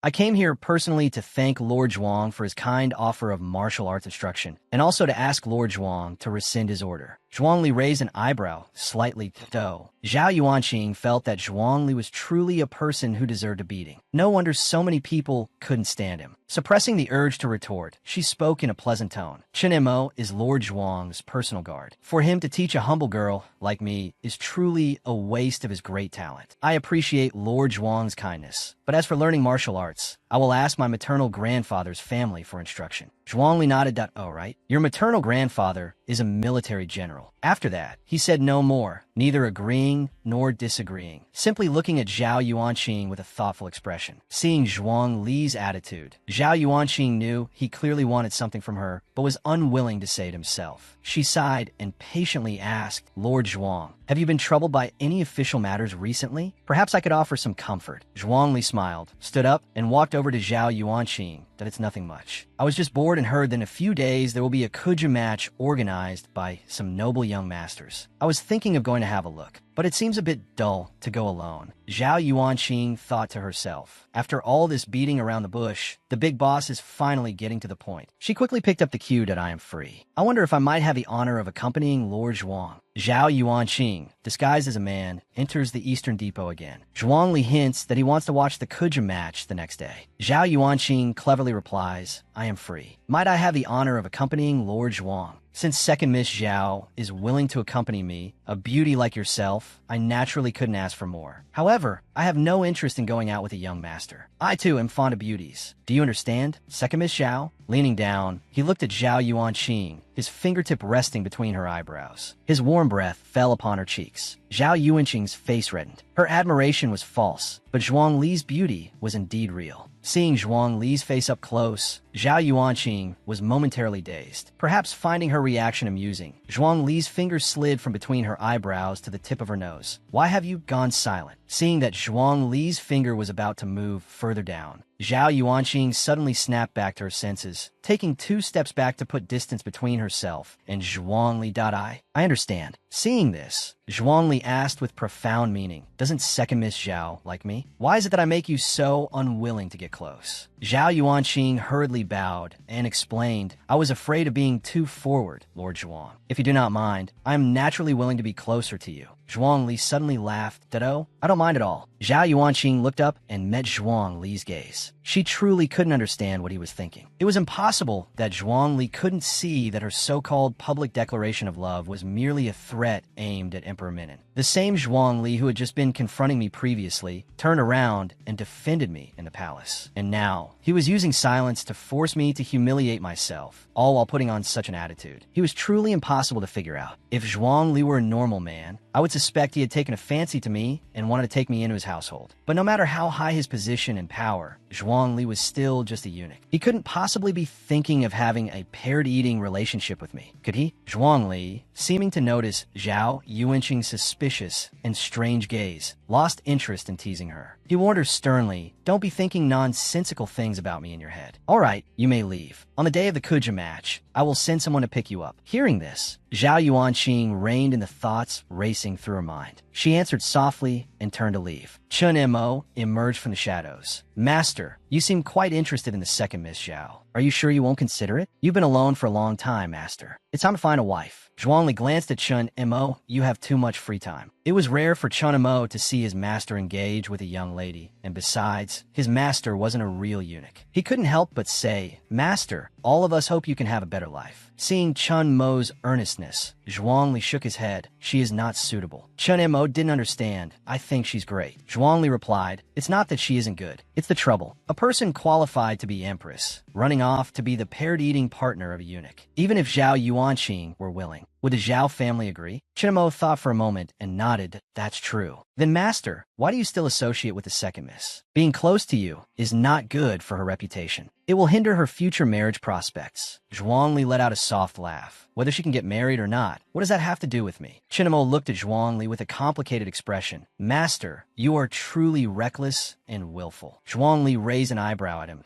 I came here personally to thank Lord Zhuang for his kind offer of martial arts instruction, and also to ask Lord Zhuang to rescind his order. Zhuangli raised an eyebrow, slightly though. Zhao Yuanqing felt that Zhuangli was truly a person who deserved a beating. No wonder so many people couldn't stand him. Suppressing the urge to retort, she spoke in a pleasant tone. Chen Mo is Lord Zhuang's personal guard. For him to teach a humble girl like me is truly a waste of his great talent. I appreciate Lord Zhuang's kindness, but as for learning martial arts, I will ask my maternal grandfather's family for instruction. Zhuangli nodded. Oh, right. Your maternal grandfather is a military general. After that, he said no more, neither agreeing nor disagreeing, simply looking at Zhao Yuanqing with a thoughtful expression. Seeing Zhuang Li's attitude, Zhao Yuanqing knew he clearly wanted something from her, but was unwilling to say it himself. She sighed and patiently asked, Lord Zhuang, have you been troubled by any official matters recently? Perhaps I could offer some comfort. Zhuang Li smiled, stood up, and walked over to Zhao Yuanqing. That it's nothing much. I was just bored and heard that in a few days there will be a Kuja match organized by some noble young masters. I was thinking of going to have a look, but it seems a bit dull to go alone. Zhao Yuanqing thought to herself. After all this beating around the bush, the big boss is finally getting to the point. She quickly picked up the cue that I am free. I wonder if I might have the honor of accompanying Lord Zhuang. Zhao Yuanqing, disguised as a man, enters the Eastern Depot again. Zhuang Li hints that he wants to watch the Kuja match the next day. Zhao Yuanqing cleverly replies, I am free. Might I have the honor of accompanying Lord Zhuang? Since second Miss Zhao is willing to accompany me, a beauty like yourself, I naturally couldn't ask for more. However, I have no interest in going out with a young master. I too am fond of beauties. Do you understand? Second Miss Zhao? Leaning down, he looked at Zhao Yuanqing, his fingertip resting between her eyebrows. His warm breath fell upon her cheeks. Zhao Yuanqing's face reddened. Her admiration was false, but Zhuang Li's beauty was indeed real. Seeing Zhuang Li's face up close, Zhao Yuanqing was momentarily dazed, perhaps finding her reaction amusing. Zhuang Li's fingers slid from between her eyebrows to the tip of her nose. Why have you gone silent? Seeing that Zhuang Li's finger was about to move further down, Zhao Yuanqing suddenly snapped back to her senses, taking 2 steps back to put distance between herself and Zhuang Li. I understand. Seeing this, Zhuang Li asked with profound meaning, doesn't second Miss Zhao like me? Why is it that I make you so unwilling to get close? Zhao Yuanqing hurriedly bowed and explained, I was afraid of being too forward, Lord Zhuang. If you do not mind, I am naturally willing to be closer to you. Zhuang Li suddenly laughed. Ditto? I don't mind at all. Zhao Yuanqing looked up and met Zhuang Li's gaze. She truly couldn't understand what he was thinking. It was impossible that Zhuang Li couldn't see that her so-called public declaration of love was merely a threat aimed at Emperor Minin. The same Zhuang Li who had just been confronting me previously turned around and defended me in the palace. And now, he was using silence to force me to humiliate myself, all while putting on such an attitude. He was truly impossible to figure out. If Zhuang Li were a normal man, I would suspect he had taken a fancy to me and wanted to take me into his household. But no matter how high his position and power, Zhuang Li was still just a eunuch. He couldn't possibly be thinking of having a paired-eating relationship with me, could he? Zhuang Li, seeming to notice Zhao Yuanqing's suspicious and strange gaze, lost interest in teasing her. He warned her sternly, don't be thinking nonsensical things about me in your head. All right, you may leave. On the day of the Kuja match, I will send someone to pick you up. Hearing this, Zhao Yuanqing reined in the thoughts racing through her mind. She answered softly and turned to leave. Chun Mo emerged from the shadows. Master, you seem quite interested in the second Miss Zhao. Are you sure you won't consider it? You've been alone for a long time, Master. It's time to find a wife. Zhuang Li glanced at Chun Mo. You have too much free time. It was rare for Chun Mo to see his master engage with a young lady, and besides, his master wasn't a real eunuch. He couldn't help but say, Master, all of us hope you can have a better life. Seeing Chun Mo's earnestness, Zhuang Li shook his head. She is not suitable. Chun Mo didn't understand. I think she's great. Zhuang Li replied, it's not that she isn't good. It's the trouble. A person qualified to be empress, running off to be the paired-eating partner of a eunuch. Even if Zhao Yuanqing were willing, would the Zhao family agree? Chun Mo thought for a moment and nodded. That's true. Then, Master, why do you still associate with the second miss? Being close to you is not good for her reputation. It will hinder her future marriage prospects. Zhuang Li let out a soft laugh. Whether she can get married or not, what does that have to do with me? Chun Mo looked at Zhuang Li with a complicated expression. Master, you are truly reckless and willful. Zhuang Li raised an eyebrow at him.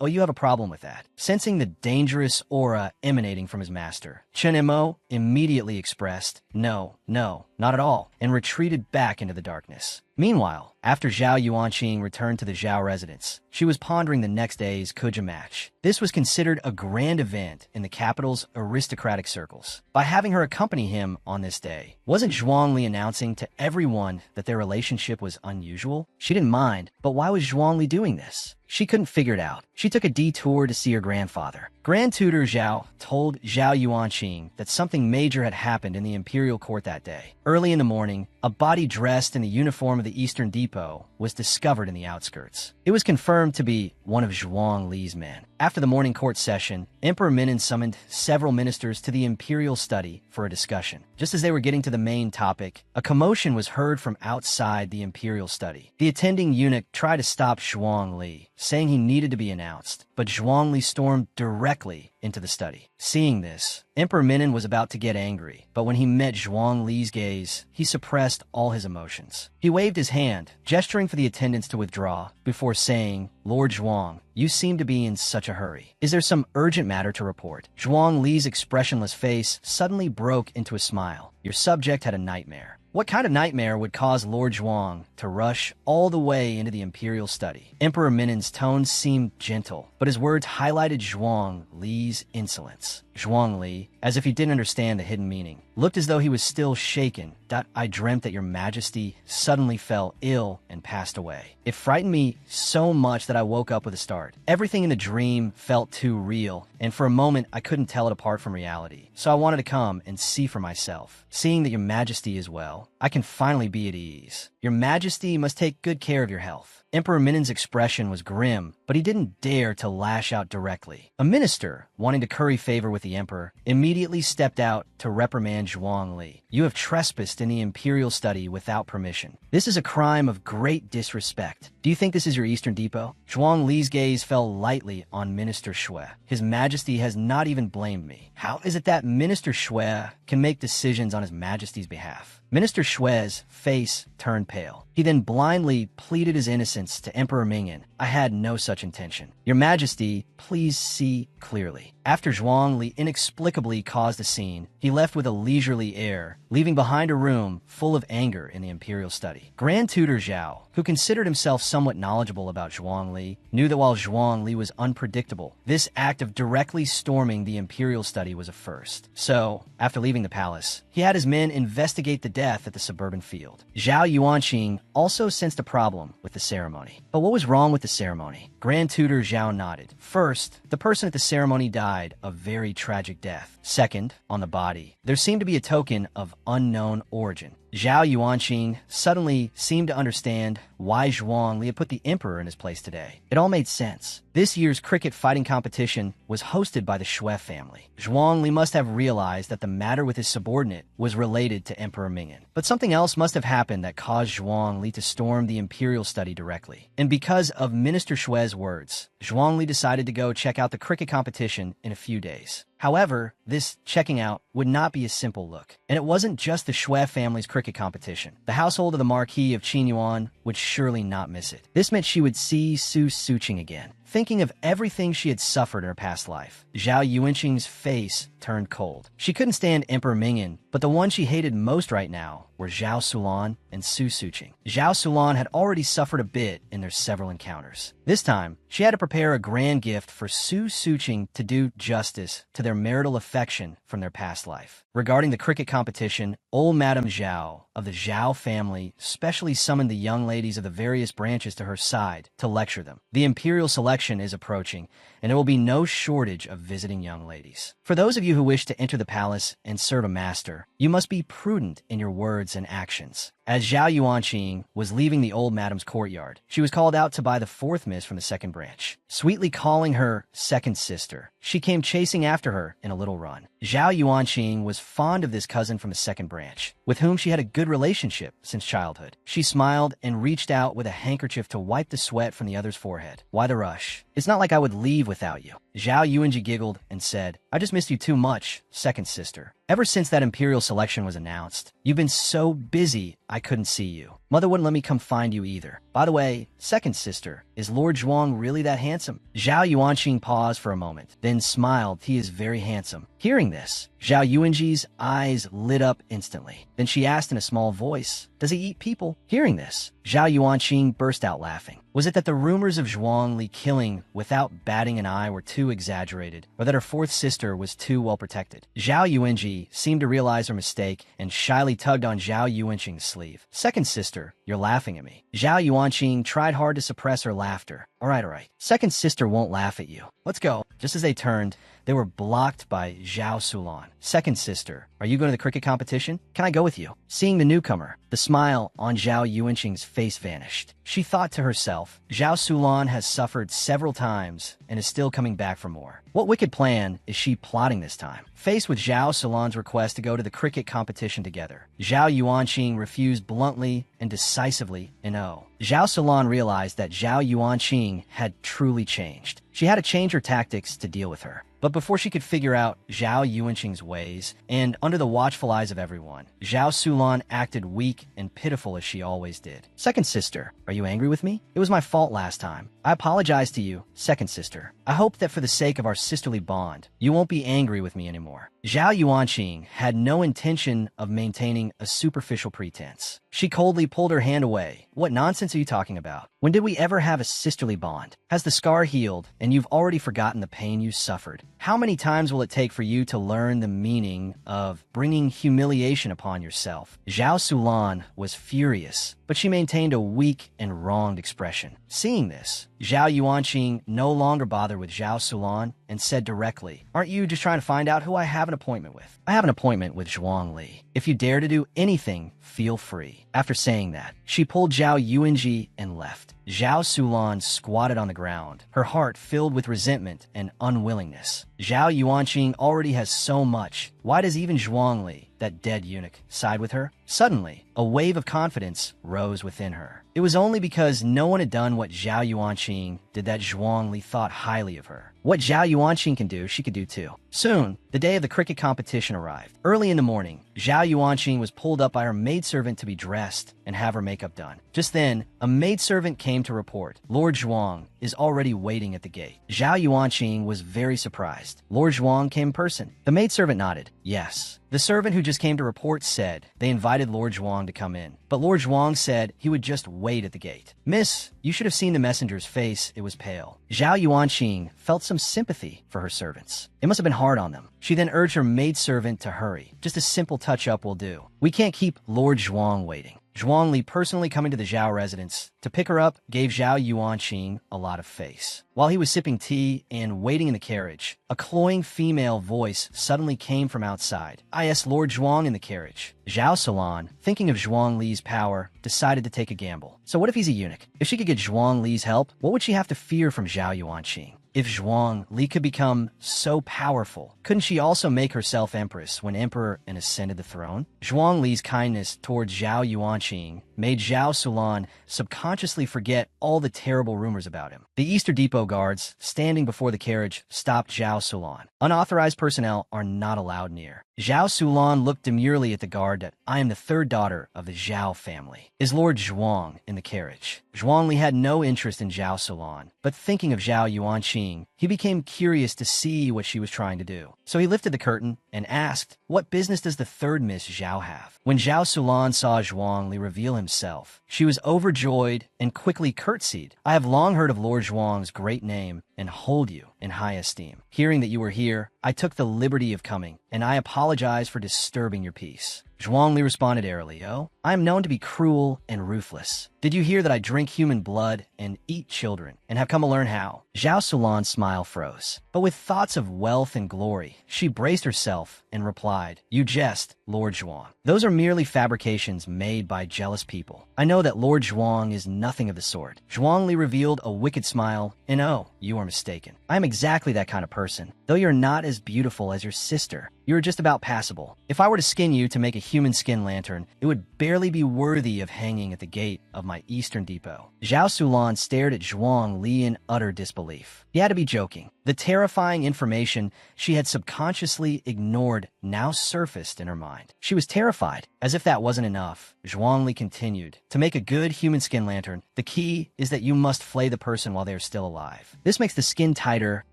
Oh, you have a problem with that. Sensing the dangerous aura emanating from his master, Chun Mo immediately expressed, no, not at all, and retreated back into the darkness. Meanwhile, after Zhao Yuanqing returned to the Zhao residence, she was pondering the next day's Kuja match. This was considered a grand event in the capital's aristocratic circles. By having her accompany him on this day, wasn't Zhuang Li announcing to everyone that their relationship was unusual? She didn't mind, but why was Zhuang Li doing this? She couldn't figure it out. She took a detour to see her grandfather. Grand Tutor Zhao told Zhao Yuanqing that something major had happened in the imperial court that day. Early in the morning, a body dressed in the uniform of the the Eastern Depot was discovered in the outskirts. It was confirmed to be one of Zhuang Li's men. After the morning court session, Emperor Minnan summoned several ministers to the imperial study for a discussion. Just as they were getting to the main topic, a commotion was heard from outside the imperial study. The attending eunuch tried to stop Zhuang Li, saying he needed to be announced, but Zhuang Li stormed directly into the study. Seeing this, Emperor Minnan was about to get angry, but when he met Zhuang Li's gaze, he suppressed all his emotions. He waved his hand, gesturing for the attendants to withdraw, before saying, "Lord Zhuang, you seem to be in such a hurry. Is there some urgent matter to report?" Zhuang Li's expressionless face suddenly broke into a smile. "Your subject had a nightmare." What kind of nightmare would cause Lord Zhuang to rush all the way into the imperial study? Emperor Minnan's tone seemed gentle, but his words highlighted Zhuang Li's insolence. Zhuang Li, as if he didn't understand the hidden meaning, looked as though he was still shaken. "I dreamt that your majesty suddenly fell ill and passed away. It frightened me so much that I woke up with a start. Everything in the dream felt too real, and for a moment I couldn't tell it apart from reality. So I wanted to come and see for myself. Seeing that your majesty is well, I can finally be at ease. Your majesty must take good care of your health." Emperor Minnan's expression was grim, but he didn't dare to lash out directly. A minister, wanting to curry favor with the emperor, immediately stepped out to reprimand Zhuang Li. "You have trespassed in the imperial study without permission. This is a crime of great disrespect. Do you think this is your Eastern Depot?" Zhuang Li's gaze fell lightly on Minister Shui. "His majesty has not even blamed me. How is it that Minister Shui can make decisions on his majesty's behalf?" Minister Shui's face turned pale. He then blindly pleaded his innocence to Emperor Mingyan. "I had no such intention. Your Majesty, please see clearly." After Zhuang Li inexplicably caused a scene, he left with a leisurely air, leaving behind a room full of anger in the imperial study. Grand Tutor Zhao, who considered himself somewhat knowledgeable about Zhuang Li, knew that while Zhuang Li was unpredictable, this act of directly storming the imperial study was a first. So, after leaving the palace, he had his men investigate the death at the suburban field. Zhao Yuanqing also sensed a problem with the ceremony. But what was wrong with the ceremony? Grand Tutor Zhao nodded. First, the person at the ceremony died a very tragic death. Second, on the body, there seemed to be a token of unknown origin. Zhao Yuanqing suddenly seemed to understand why Zhuang Li had put the emperor in his place today. It all made sense. This year's cricket fighting competition was hosted by the Shui family. Zhuang Li must have realized that the matter with his subordinate was related to Emperor Mingyan. But something else must have happened that caused Zhuang Li to storm the imperial study directly. And because of Minister Shui's words, Zhuang Li decided to go check out the cricket competition in a few days. However, this checking out would not be a simple look. And it wasn't just the Shui family's cricket competition. The household of the Marquis of Qinyuan would surely not miss it. This meant she would see Su Suqing again. Thinking of everything she had suffered in her past life, Zhao Yuanqing's face turned cold. She couldn't stand Emperor Mingyan, but the one she hated most right now were Zhao Sulan and Su Suqing. Zhao Sulan had already suffered a bit in their several encounters. This time, she had to prepare a grand gift for Su Suqing to do justice to their marital affection from their past life. Regarding the cricket competition, old Madame Zhao of the Zhao family specially summoned the young ladies of the various branches to her side to lecture them. The imperial selection is approaching, and there will be no shortage of visiting young ladies. For those of you who wish to enter the palace and serve a master, you must be prudent in your words and actions. As Zhao Yuanqing was leaving the old madam's courtyard, she was called out to by the fourth miss from the second branch. Sweetly calling her second sister, she came chasing after her in a little run. Zhao Yuanqing was fond of this cousin from the second branch, with whom she had a good relationship since childhood. She smiled and reached out with a handkerchief to wipe the sweat from the other's forehead. "Why the rush? It's not like I would leave without you." Zhao Yuanji giggled and said, "I just missed you too much, second sister. Ever since that imperial selection was announced, you've been so busy I couldn't see you. Mother wouldn't let me come find you either. By the way, second sister, is Lord Zhuang really that handsome?" Zhao Yuanqing paused for a moment, then smiled. "He is very handsome." Hearing this, Zhao Yuanji's eyes lit up instantly. Then she asked in a small voice, "Does he eat people?" Hearing this, Zhao Yuanqing burst out laughing. Was it that the rumors of Zhuang Li killing without batting an eye were too exaggerated, or that her fourth sister was too well protected? Zhao Yuanji seemed to realize her mistake and shyly tugged on Zhao Yuanqing's sleeve. "Second sister, you're laughing at me." Zhao Yuanqing tried hard to suppress her laughter, All right. Second sister won't laugh at you. Let's go. Just as they turned, they were blocked by Zhao Sulan. Second sister, are you going to the cricket competition? Can I go with you? Seeing the newcomer, the smile on Zhao Yuanqing's face vanished. She thought to herself, Zhao Sulan has suffered several times and is still coming back for more. What wicked plan is she plotting this time? Faced with Zhao Sulan's request to go to the cricket competition together, Zhao Yuanqing refused bluntly and decisively no. Zhao Sulan realized that Zhao Yuanqing had truly changed. She had to change her tactics to deal with her. But before she could figure out Zhao Yuanqing's ways, and under the watchful eyes of everyone, Zhao Sulan acted weak and pitiful as she always did. Second sister, are you angry with me? It was my fault last time. I apologize to you, second sister. I hope that for the sake of our sisterly bond, you won't be angry with me anymore. Zhao Yuanqing had no intention of maintaining a superficial pretense. She coldly pulled her hand away. What nonsense are you talking about? When did we ever have a sisterly bond? Has the scar healed and you've already forgotten the pain you suffered? How many times will it take for you to learn the meaning of bringing humiliation upon yourself? Zhao Sulan was furious, but she maintained a weak and wronged expression. Seeing this, Zhao Yuanqing no longer bothered with Zhao Sulan and said directly, aren't you just trying to find out who I have an appointment with? I have an appointment with Zhuang Li. If you dare to do anything, feel free. After saying that, she pulled Zhao Yuanji and left. Zhao Sulan squatted on the ground, her heart filled with resentment and unwillingness. Zhao Yuanqing already has so much. Why does even Zhuang Li, that dead eunuch, side with her? Suddenly, a wave of confidence rose within her. It was only because no one had done what Zhao Yuanqing did that Zhuang Li thought highly of her. What Zhao Yuanqing can do, she could do too. Soon, the day of the cricket competition arrived. Early in the morning, Zhao Yuanqing was pulled up by her maidservant to be dressed and have her makeup done. Just then, a maidservant came to report, Lord Zhuang is already waiting at the gate. Zhao Yuanqing was very surprised. Lord Zhuang came in person. The maidservant nodded. Yes. The servant who just came to report said they invited Lord Zhuang to come in, but Lord Zhuang said he would just wait at the gate. Miss, you should have seen the messenger's face. It was pale. Zhao Yuanqing felt some sympathy for her servants. It must have been hard on them. She then urged her maidservant to hurry. Just a simple touch-up will do. We can't keep Lord Zhuang waiting. Zhuang Li personally coming to the Zhao residence to pick her up gave Zhao Yuanqing a lot of face. While he was sipping tea and waiting in the carriage, a cloying female voice suddenly came from outside. I asked Lord Zhuang in the carriage. Zhao Sulan, thinking of Zhuang Li's power, decided to take a gamble. So what if he's a eunuch? If she could get Zhuang Li's help, what would she have to fear from Zhao Yuanqing? If Zhuang Li could become so powerful, couldn't she also make herself empress when emperor and ascended the throne? Zhuang Li's kindness towards Zhao Yuanqing made Zhao Sulan subconsciously forget all the terrible rumors about him. The Easter Depot guards, standing before the carriage, stopped Zhao Sulan. Unauthorized personnel are not allowed near. Zhao Sulan looked demurely at the guard that I am the third daughter of the Zhao family. Is Lord Zhuang in the carriage? Zhuang Li had no interest in Zhao Sulan, but thinking of Zhao Yuanqing, he became curious to see what she was trying to do. So he lifted the curtain and asked, what business does the third Miss Zhao have? When Zhao Sulan saw Zhuang Li reveal himself, she was overjoyed and quickly curtsied. I have long heard of Lord Zhuang's great name and hold you in high esteem. Hearing that you were here, I took the liberty of coming, and I apologize for disturbing your peace. Zhuang Li responded airily, oh, I am known to be cruel and ruthless. Did you hear that I drink human blood and eat children, and have come to learn how? Zhao Sulan's smile froze. But with thoughts of wealth and glory, she braced herself and replied, you jest, Lord Zhuang. Those are merely fabrications made by jealous people. I know that Lord Zhuang is nothing of the sort. Zhuang Li revealed a wicked smile, and oh, you are mistaken. I am exactly that kind of person. Though you're not as beautiful as your sister, you're just about passable. If I were to skin you to make a human skin lantern, it would barely be worthy of hanging at the gate of my Eastern Depot. Zhao Sulan stared at Zhuang Li in utter disbelief. He had to be joking. The terrifying information she had subconsciously ignored now surfaced in her mind. She was terrified. As if that wasn't enough, Zhuang Li continued, to make a good human skin lantern, the key is that you must flay the person while they are still alive. This makes the skin tighter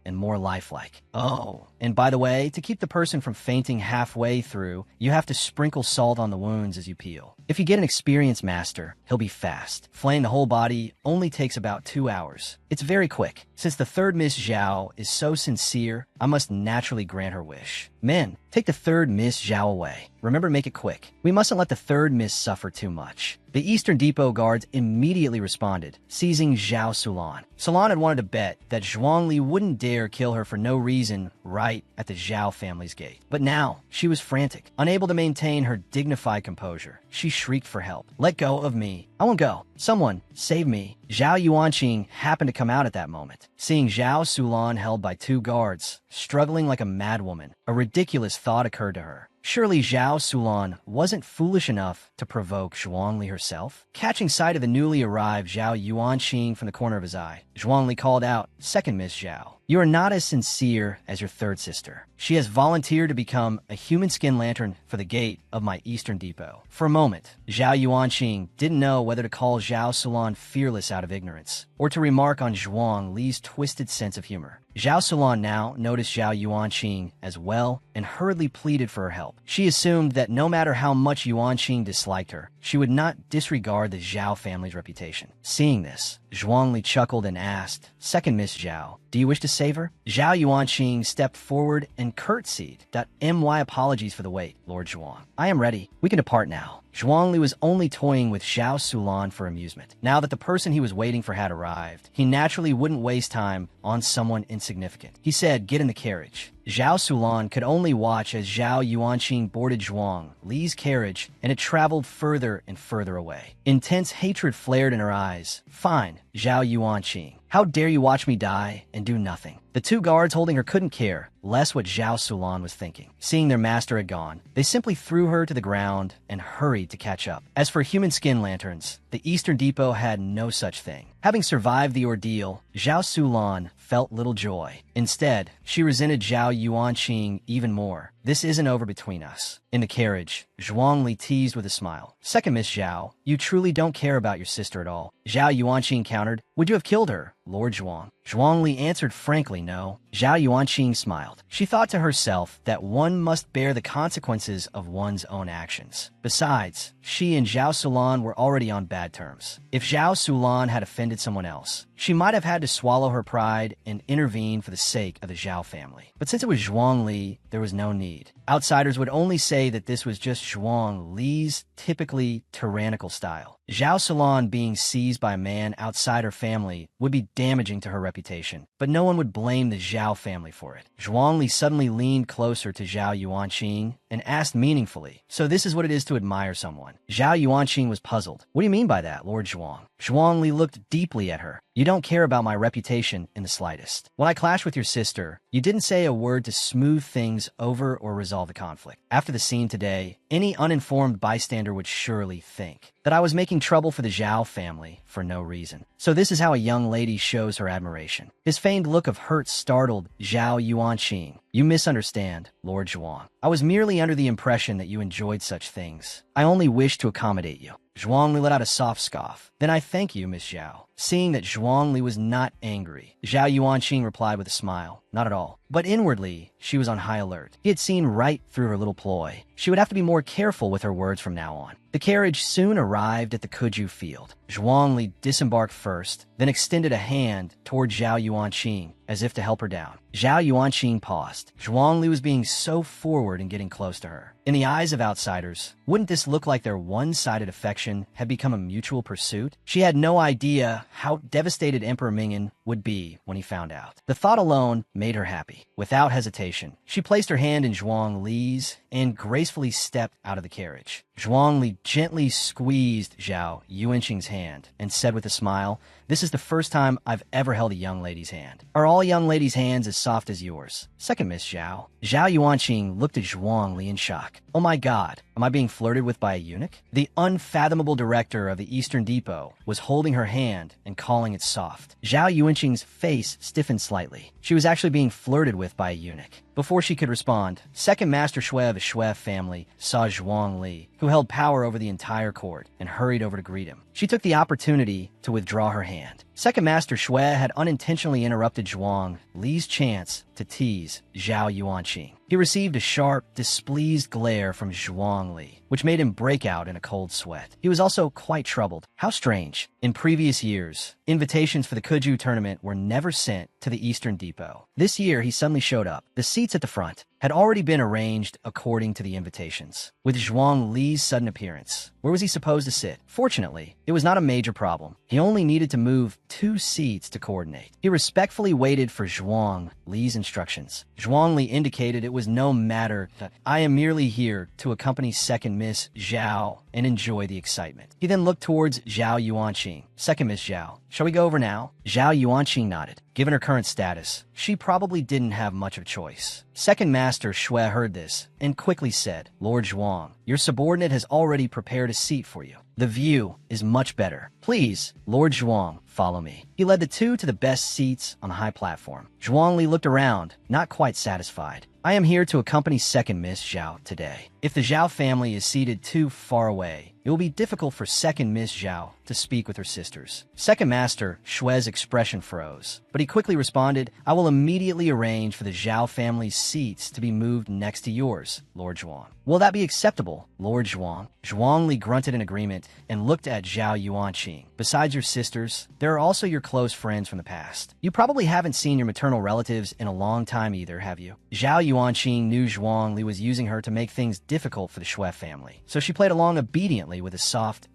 and more lifelike. Oh, and by the way, to keep the person from fainting halfway through, you have to sprinkle salt on the wounds as you peel. If you get an experienced master, he'll be fast. Flaying the whole body only takes about 2 hours. It's very quick. Since the third Miss Zhao is so sincere, I must naturally grant her wish. Men, take the third Miss Zhao away. Remember, make it quick. We mustn't let the third Miss suffer too much. The Eastern Depot guards immediately responded, seizing Zhao Sulan. Sulan had wanted to bet that Zhuangli wouldn't dare kill her for no reason right at the Zhao family's gate. But now, she was frantic, unable to maintain her dignified composure. She shrieked for help. "Let go of me. I won't go. Someone, save me." Zhao Yuanqing happened to come out at that moment. Seeing Zhao Sulan held by 2 guards, struggling like a madwoman, a ridiculous thought occurred to her. Surely Zhao Sulan wasn't foolish enough to provoke Zhuangli herself? Catching sight of the newly arrived Zhao Yuanqing from the corner of his eye, Zhuangli called out, "Second Miss Zhao, you are not as sincere as your third sister. She has volunteered to become a human skin lantern for the gate of my Eastern Depot." For a moment, Zhao Yuanqing didn't know whether to call Zhao Sulan fearless out of ignorance, or to remark on Zhuang Li's twisted sense of humor. Zhao Sulan now noticed Zhao Yuanqing as well and hurriedly pleaded for her help. She assumed that no matter how much Yuanqing disliked her, she would not disregard the Zhao family's reputation. Seeing this, Zhuangli chuckled and asked, "Second Miss Zhao, do you wish to save her?" Zhao Yuanqing stepped forward and curtsied. "My apologies for the wait, Lord Zhuang. I am ready. We can depart now." Zhuangli was only toying with Zhao Sulan for amusement. Now that the person he was waiting for had arrived, he naturally wouldn't waste time on someone insignificant. He said, "Get in the carriage." Zhao Sulan could only watch as Zhao Yuanqing boarded Zhuang Li's carriage, and it traveled further and further away. Intense hatred flared in her eyes. "Fine, Zhao Yuanqing. How dare you watch me die and do nothing?" The 2 guards holding her couldn't care less what Zhao Sulan was thinking. Seeing their master had gone, they simply threw her to the ground and hurried to catch up. As for human skin lanterns, the Eastern Depot had no such thing. Having survived the ordeal, Zhao Sulan felt little joy. Instead, she resented Zhao Yuanqing even more. "This isn't over between us." In the carriage, Zhuangli teased with a smile, "Second Miss Zhao, you truly don't care about your sister at all." Zhao Yuanqing countered, "Would you have killed her, Lord Zhuang?" Zhuangli answered frankly, "No." Zhao Yuanqing smiled. She thought to herself that one must bear the consequences of one's own actions. Besides, she and Zhao Sulan were already on bad terms. If Zhao Sulan had offended someone else, she might have had to swallow her pride and intervene for the sake of the Zhao family. But since it was Zhuang Li, there was no need. Outsiders would only say that this was just Zhuang Li's typically tyrannical style. Zhao Sulan being seized by a man outside her family would be damaging to her reputation, but no one would blame the Zhao family for it. Zhuang Li suddenly leaned closer to Zhao Yuanqing and asked meaningfully, "So this is what it is to admire someone?" Zhao Yuanqing was puzzled. "What do you mean by that, Lord Zhuang?" Zhuang Li looked deeply at her. "You don't care about my reputation in the slightest. When I clashed with your sister, you didn't say a word to smooth things over or resolve the conflict. After the scene today, any uninformed bystander would surely think that I was making trouble for the Zhao family for no reason. So this is how a young lady shows her admiration." His feigned look of hurt startled Zhao Yuanqing. "You misunderstand, Lord Zhuang. I was merely under the impression that you enjoyed such things. I only wished to accommodate you." Zhuangli let out a soft scoff. "Then I thank you, Miss Zhao." Seeing that Zhuangli was not angry, Zhao Yuanqing replied with a smile, "Not at all." But inwardly, she was on high alert. He had seen right through her little ploy. She would have to be more careful with her words from now on. The carriage soon arrived at the Kuju field. Zhuangli disembarked first, then extended a hand toward Zhao Yuanqing, as if to help her down. Zhao Yuanqing paused. Zhuangli was being so forward in getting close to her. In the eyes of outsiders, wouldn't this look like their one-sided affection had become a mutual pursuit? She had no idea how devastated Emperor Mingyan would be when he found out. The thought alone made her happy. Without hesitation, she placed her hand in Zhuang Li's and gracefully stepped out of the carriage. Zhuang Li gently squeezed Zhao Yuanqing's hand and said with a smile, "This is the first time I've ever held a young lady's hand. Are all young ladies' hands as soft as yours?" "Second Miss Zhao." Zhao Yuanqing looked at Zhuang Li in shock. "Oh my God, am I being flirted with by a eunuch?" The unfathomable director of the Eastern Depot was holding her hand and calling it soft. Zhao Yuanqing's face stiffened slightly. She was actually being flirted with by a eunuch. Before she could respond, Second Master Shui of the Shui family saw Zhuang Li, who held power over the entire court, and hurried over to greet him. She took the opportunity to withdraw her hand. Second Master Shui had unintentionally interrupted Zhuang Li's chance to tease Zhao Yuanqing. He received a sharp, displeased glare from Zhuang Li, which made him break out in a cold sweat. He was also quite troubled. How strange. In previous years, invitations for the Kuju tournament were never sent to the Eastern Depot. This year, he suddenly showed up. The seats at the front had already been arranged according to the invitations. With Zhuang Li's sudden appearance, where was he supposed to sit? Fortunately, it was not a major problem. He only needed to move 2 seats to coordinate. He respectfully waited for Zhuang Li's instructions. Zhuang Li indicated it was no matter that I am merely here to accompany Second Miss Zhao and enjoy the excitement. He then looked towards Zhao Yuanqing. Second Miss Zhao, shall we go over now? Zhao Yuanqing nodded. Given her current status, she probably didn't have much of a choice. Second Master Shui heard this and quickly said, Lord Zhuang, your subordinate has already prepared a seat for you. The view is much better. Please, Lord Zhuang, follow me. He led the 2 to the best seats on the high platform. Zhuang Li looked around, not quite satisfied. I am here to accompany Second Miss Zhao today. If the Zhao family is seated too far away, it will be difficult for Second Miss Zhao to speak with her sisters. Second Master Shui's expression froze, but he quickly responded, I will immediately arrange for the Zhao family's seats to be moved next to yours, Lord Zhuang. Will that be acceptable, Lord Zhuang? Zhuang Li grunted in agreement and looked at Zhao Yuanqing. Besides your sisters, there are also your close friends from the past. You probably haven't seen your maternal relatives in a long time either, have you? Zhao Yuanqing knew Zhuang Li was using her to make things difficult for the Shui family, so she played along obediently with a soft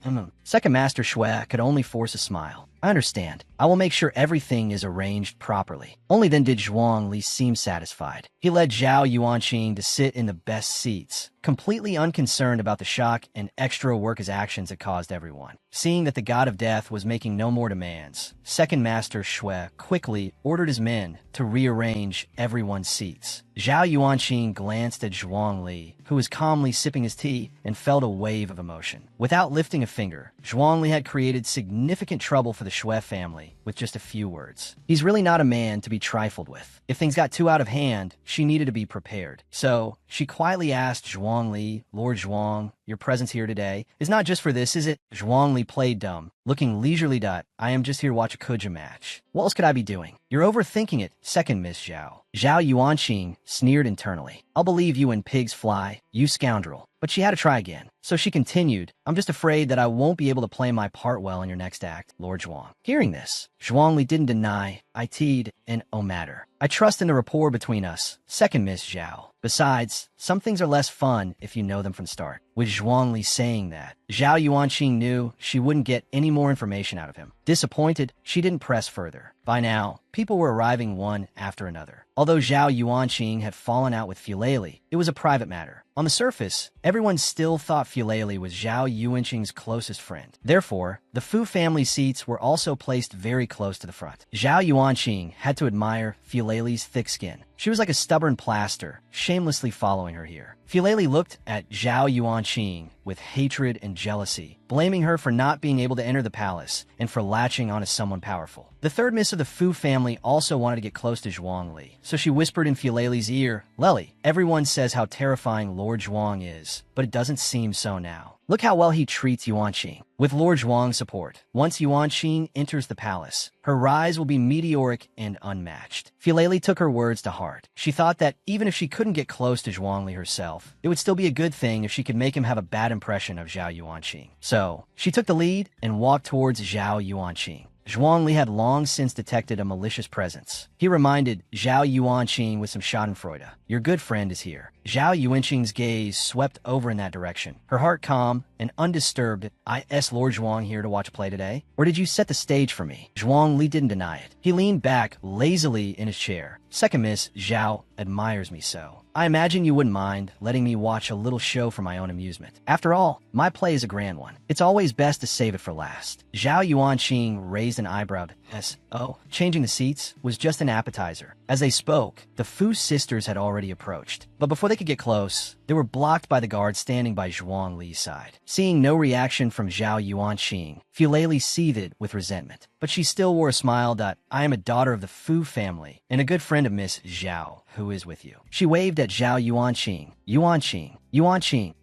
Second Master Shui could only force a smile. I understand. I will make sure everything is arranged properly. Only then did Zhuang Li seem satisfied. He led Zhao Yuanqing to sit in the best seats, completely unconcerned about the shock and extra work his actions had caused everyone. Seeing that the god of death was making no more demands, Second Master Shui quickly ordered his men to rearrange everyone's seats. Zhao Yuanqing glanced at Zhuang Li, who was calmly sipping his tea, and felt a wave of emotion. Without lifting a finger, Zhuang Li had created significant trouble for the Shui family with just a few words. He's really not a man to be trifled with. If things got too out of hand, she needed to be prepared. So, she quietly asked Zhuang Li, Lord Zhuang, your presence here today is not just for this, is it? Zhuang Li played dumb, looking leisurely. I am just here to watch a Kuja match. What else could I be doing? You're overthinking it, Second Miss Zhao. Zhao Yuanqing sneered internally. I'll believe you when pigs fly, you scoundrel. But she had to try again. So she continued, I'm just afraid that I won't be able to play my part well in your next act, Lord Zhuang. Hearing this, Zhuang Li didn't deny, it and oh matter. I trust in the rapport between us, Second Miss Zhao. Besides, some things are less fun if you know them from the start. With Zhuang Li saying that, Zhao Yuanqing knew she wouldn't get any more information out of him. Disappointed, she didn't press further. By now, people were arriving one after another. Although Zhao Yuanqing had fallen out with Fuleli, it was a private matter. On the surface, everyone still thought Fuleli was Zhao Yuanqing's closest friend. Therefore, the Fu family seats were also placed very close to the front. Zhao Yuanqing had to admire Fuleli's thick skin. She was like a stubborn plaster, shamelessly following her here. Fuleli looked at Zhao Yuanqing with hatred and jealousy, blaming her for not being able to enter the palace and for latching onto someone powerful. The third miss of the Fu family also wanted to get close to Zhuang Li, so she whispered in Fuleli's ear, Lely, everyone says how terrifying Lord Zhuang is, but it doesn't seem so now. Look how well he treats Yuanqing. With Lord Zhuang's support, once Yuanqing enters the palace, her rise will be meteoric and unmatched. Fuleli took her words to heart. She thought that even if she couldn't get close to Zhuang Li herself, it would still be a good thing if she could make him have a bad impression of Zhao Yuanqing. So, she took the lead and walked towards Zhao Yuanqing. Zhuang Li had long since detected a malicious presence. He reminded Zhao Yuanqing with some schadenfreude. Your good friend is here. Zhao Yuanqing's gaze swept over in that direction. Her heart calm and undisturbed. Is Lord Zhuang here to watch play today? Or did you set the stage for me? Zhuang Li didn't deny it. He leaned back lazily in his chair. Second Miss Zhao admires me so. I imagine you wouldn't mind letting me watch a little show for my own amusement. After all, my play is a grand one. It's always best to save it for last. Zhao Yuanqing raised an eyebrow. Changing the seats was just an appetizer. As they spoke, the Fu sisters had already approached. But before they could get close, they were blocked by the guard standing by Zhuang Li's side. Seeing no reaction from Zhao Yuanqing, Fuleli seethed with resentment. But she still wore a smile that, "I am a daughter of the Fu family, and a good friend of Miss Zhao, who is with you." She waved at Zhao Yuanqing. Yuanqing.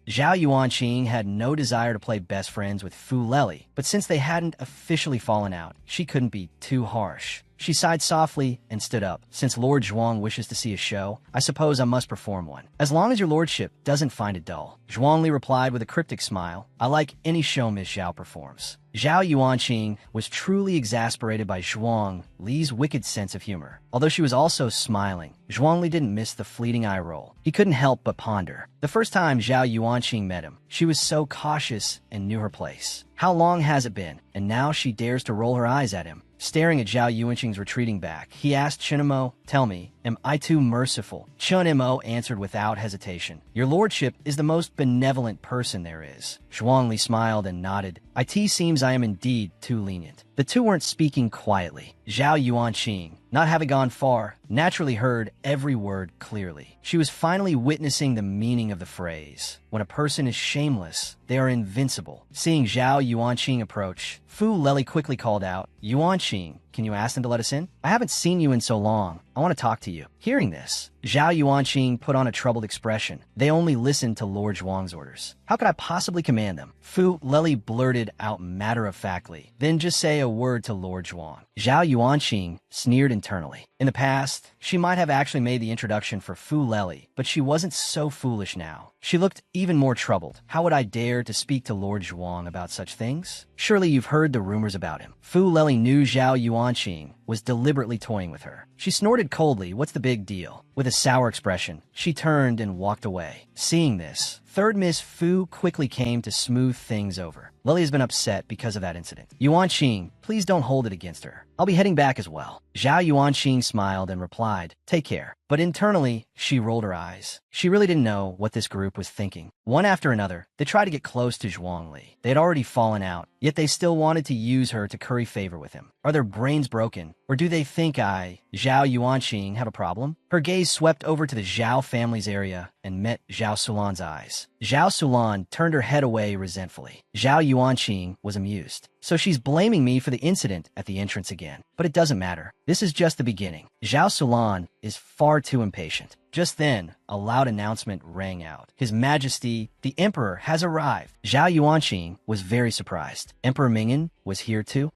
Zhao Yuanqing had no desire to play best friends with Fu Leli, but since they hadn't officially fallen out, she couldn't be too harsh. She sighed softly and stood up. "Since Lord Zhuang wishes to see a show, I suppose I must perform one. As long as your lordship doesn't find it dull." Zhuangli replied with a cryptic smile, "I like any show Miss Zhao performs." Zhao Yuanqing was truly exasperated by Zhuang Li's wicked sense of humor. Although she was also smiling, Zhuang Li didn't miss the fleeting eye roll. He couldn't help but ponder. The first time Zhao Yuanqing met him, she was so cautious and knew her place. How long has it been? And now she dares to roll her eyes at him. Staring at Zhao Yuanqing's retreating back, he asked Chen Mo, "Tell me, am I too merciful?" Chen Mo answered without hesitation, "Your lordship is the most benevolent person there is." Zhuang Li smiled and nodded. "It seems I am indeed too lenient." The two weren't speaking quietly. Zhao Yuanqing, not having gone far, naturally heard every word clearly. She was finally witnessing the meaning of the phrase, "When a person is shameless, they are invincible." Seeing Zhao Yuanqing approach, Fu Leli quickly called out, "Yuanqing, can you ask them to let us in? I haven't seen you in so long. I want to talk to you." Hearing this, Zhao Yuanqing put on a troubled expression. They only listened to Lord Zhuang's orders. "How could I possibly command them?" Fu Leli blurted out matter-of-factly. "Then just say a word to Lord Zhuang." Zhao Yuanqing sneered internally. In the past, she might have actually made the introduction for Fu Leli, but she wasn't so foolish now. She looked even more troubled. "How would I dare to speak to Lord Zhuang about such things? Surely you've heard the rumors about him." Fu Leli knew Zhao Yuanqing was deliberately toying with her. She snorted coldly, "What's the big deal?" With a sour expression, she turned and walked away. Seeing this, Third Miss Fu quickly came to smooth things over. "Lily has been upset because of that incident. Yuanqing, please don't hold it against her. I'll be heading back as well." Zhao Yuanqing smiled and replied, "Take care." But internally, she rolled her eyes. She really didn't know what this group was thinking. One after another, they tried to get close to Zhuang Li. They had already fallen out, yet they still wanted to use her to curry favor with him. Are their brains broken? Or do they think Zhao Yuanqing, have a problem? Her gaze swept over to the Zhao family's area and met Zhao Sulan's eyes. Zhao Sulan turned her head away resentfully. Zhao Yuanqing was amused. "So she's blaming me for the incident at the entrance again. But it doesn't matter. This is just the beginning." Zhao Sulan is far too impatient. Just then, a loud announcement rang out. "His Majesty, the Emperor, has arrived." Zhao Yuanqing was very surprised. Emperor Mingyan was here too?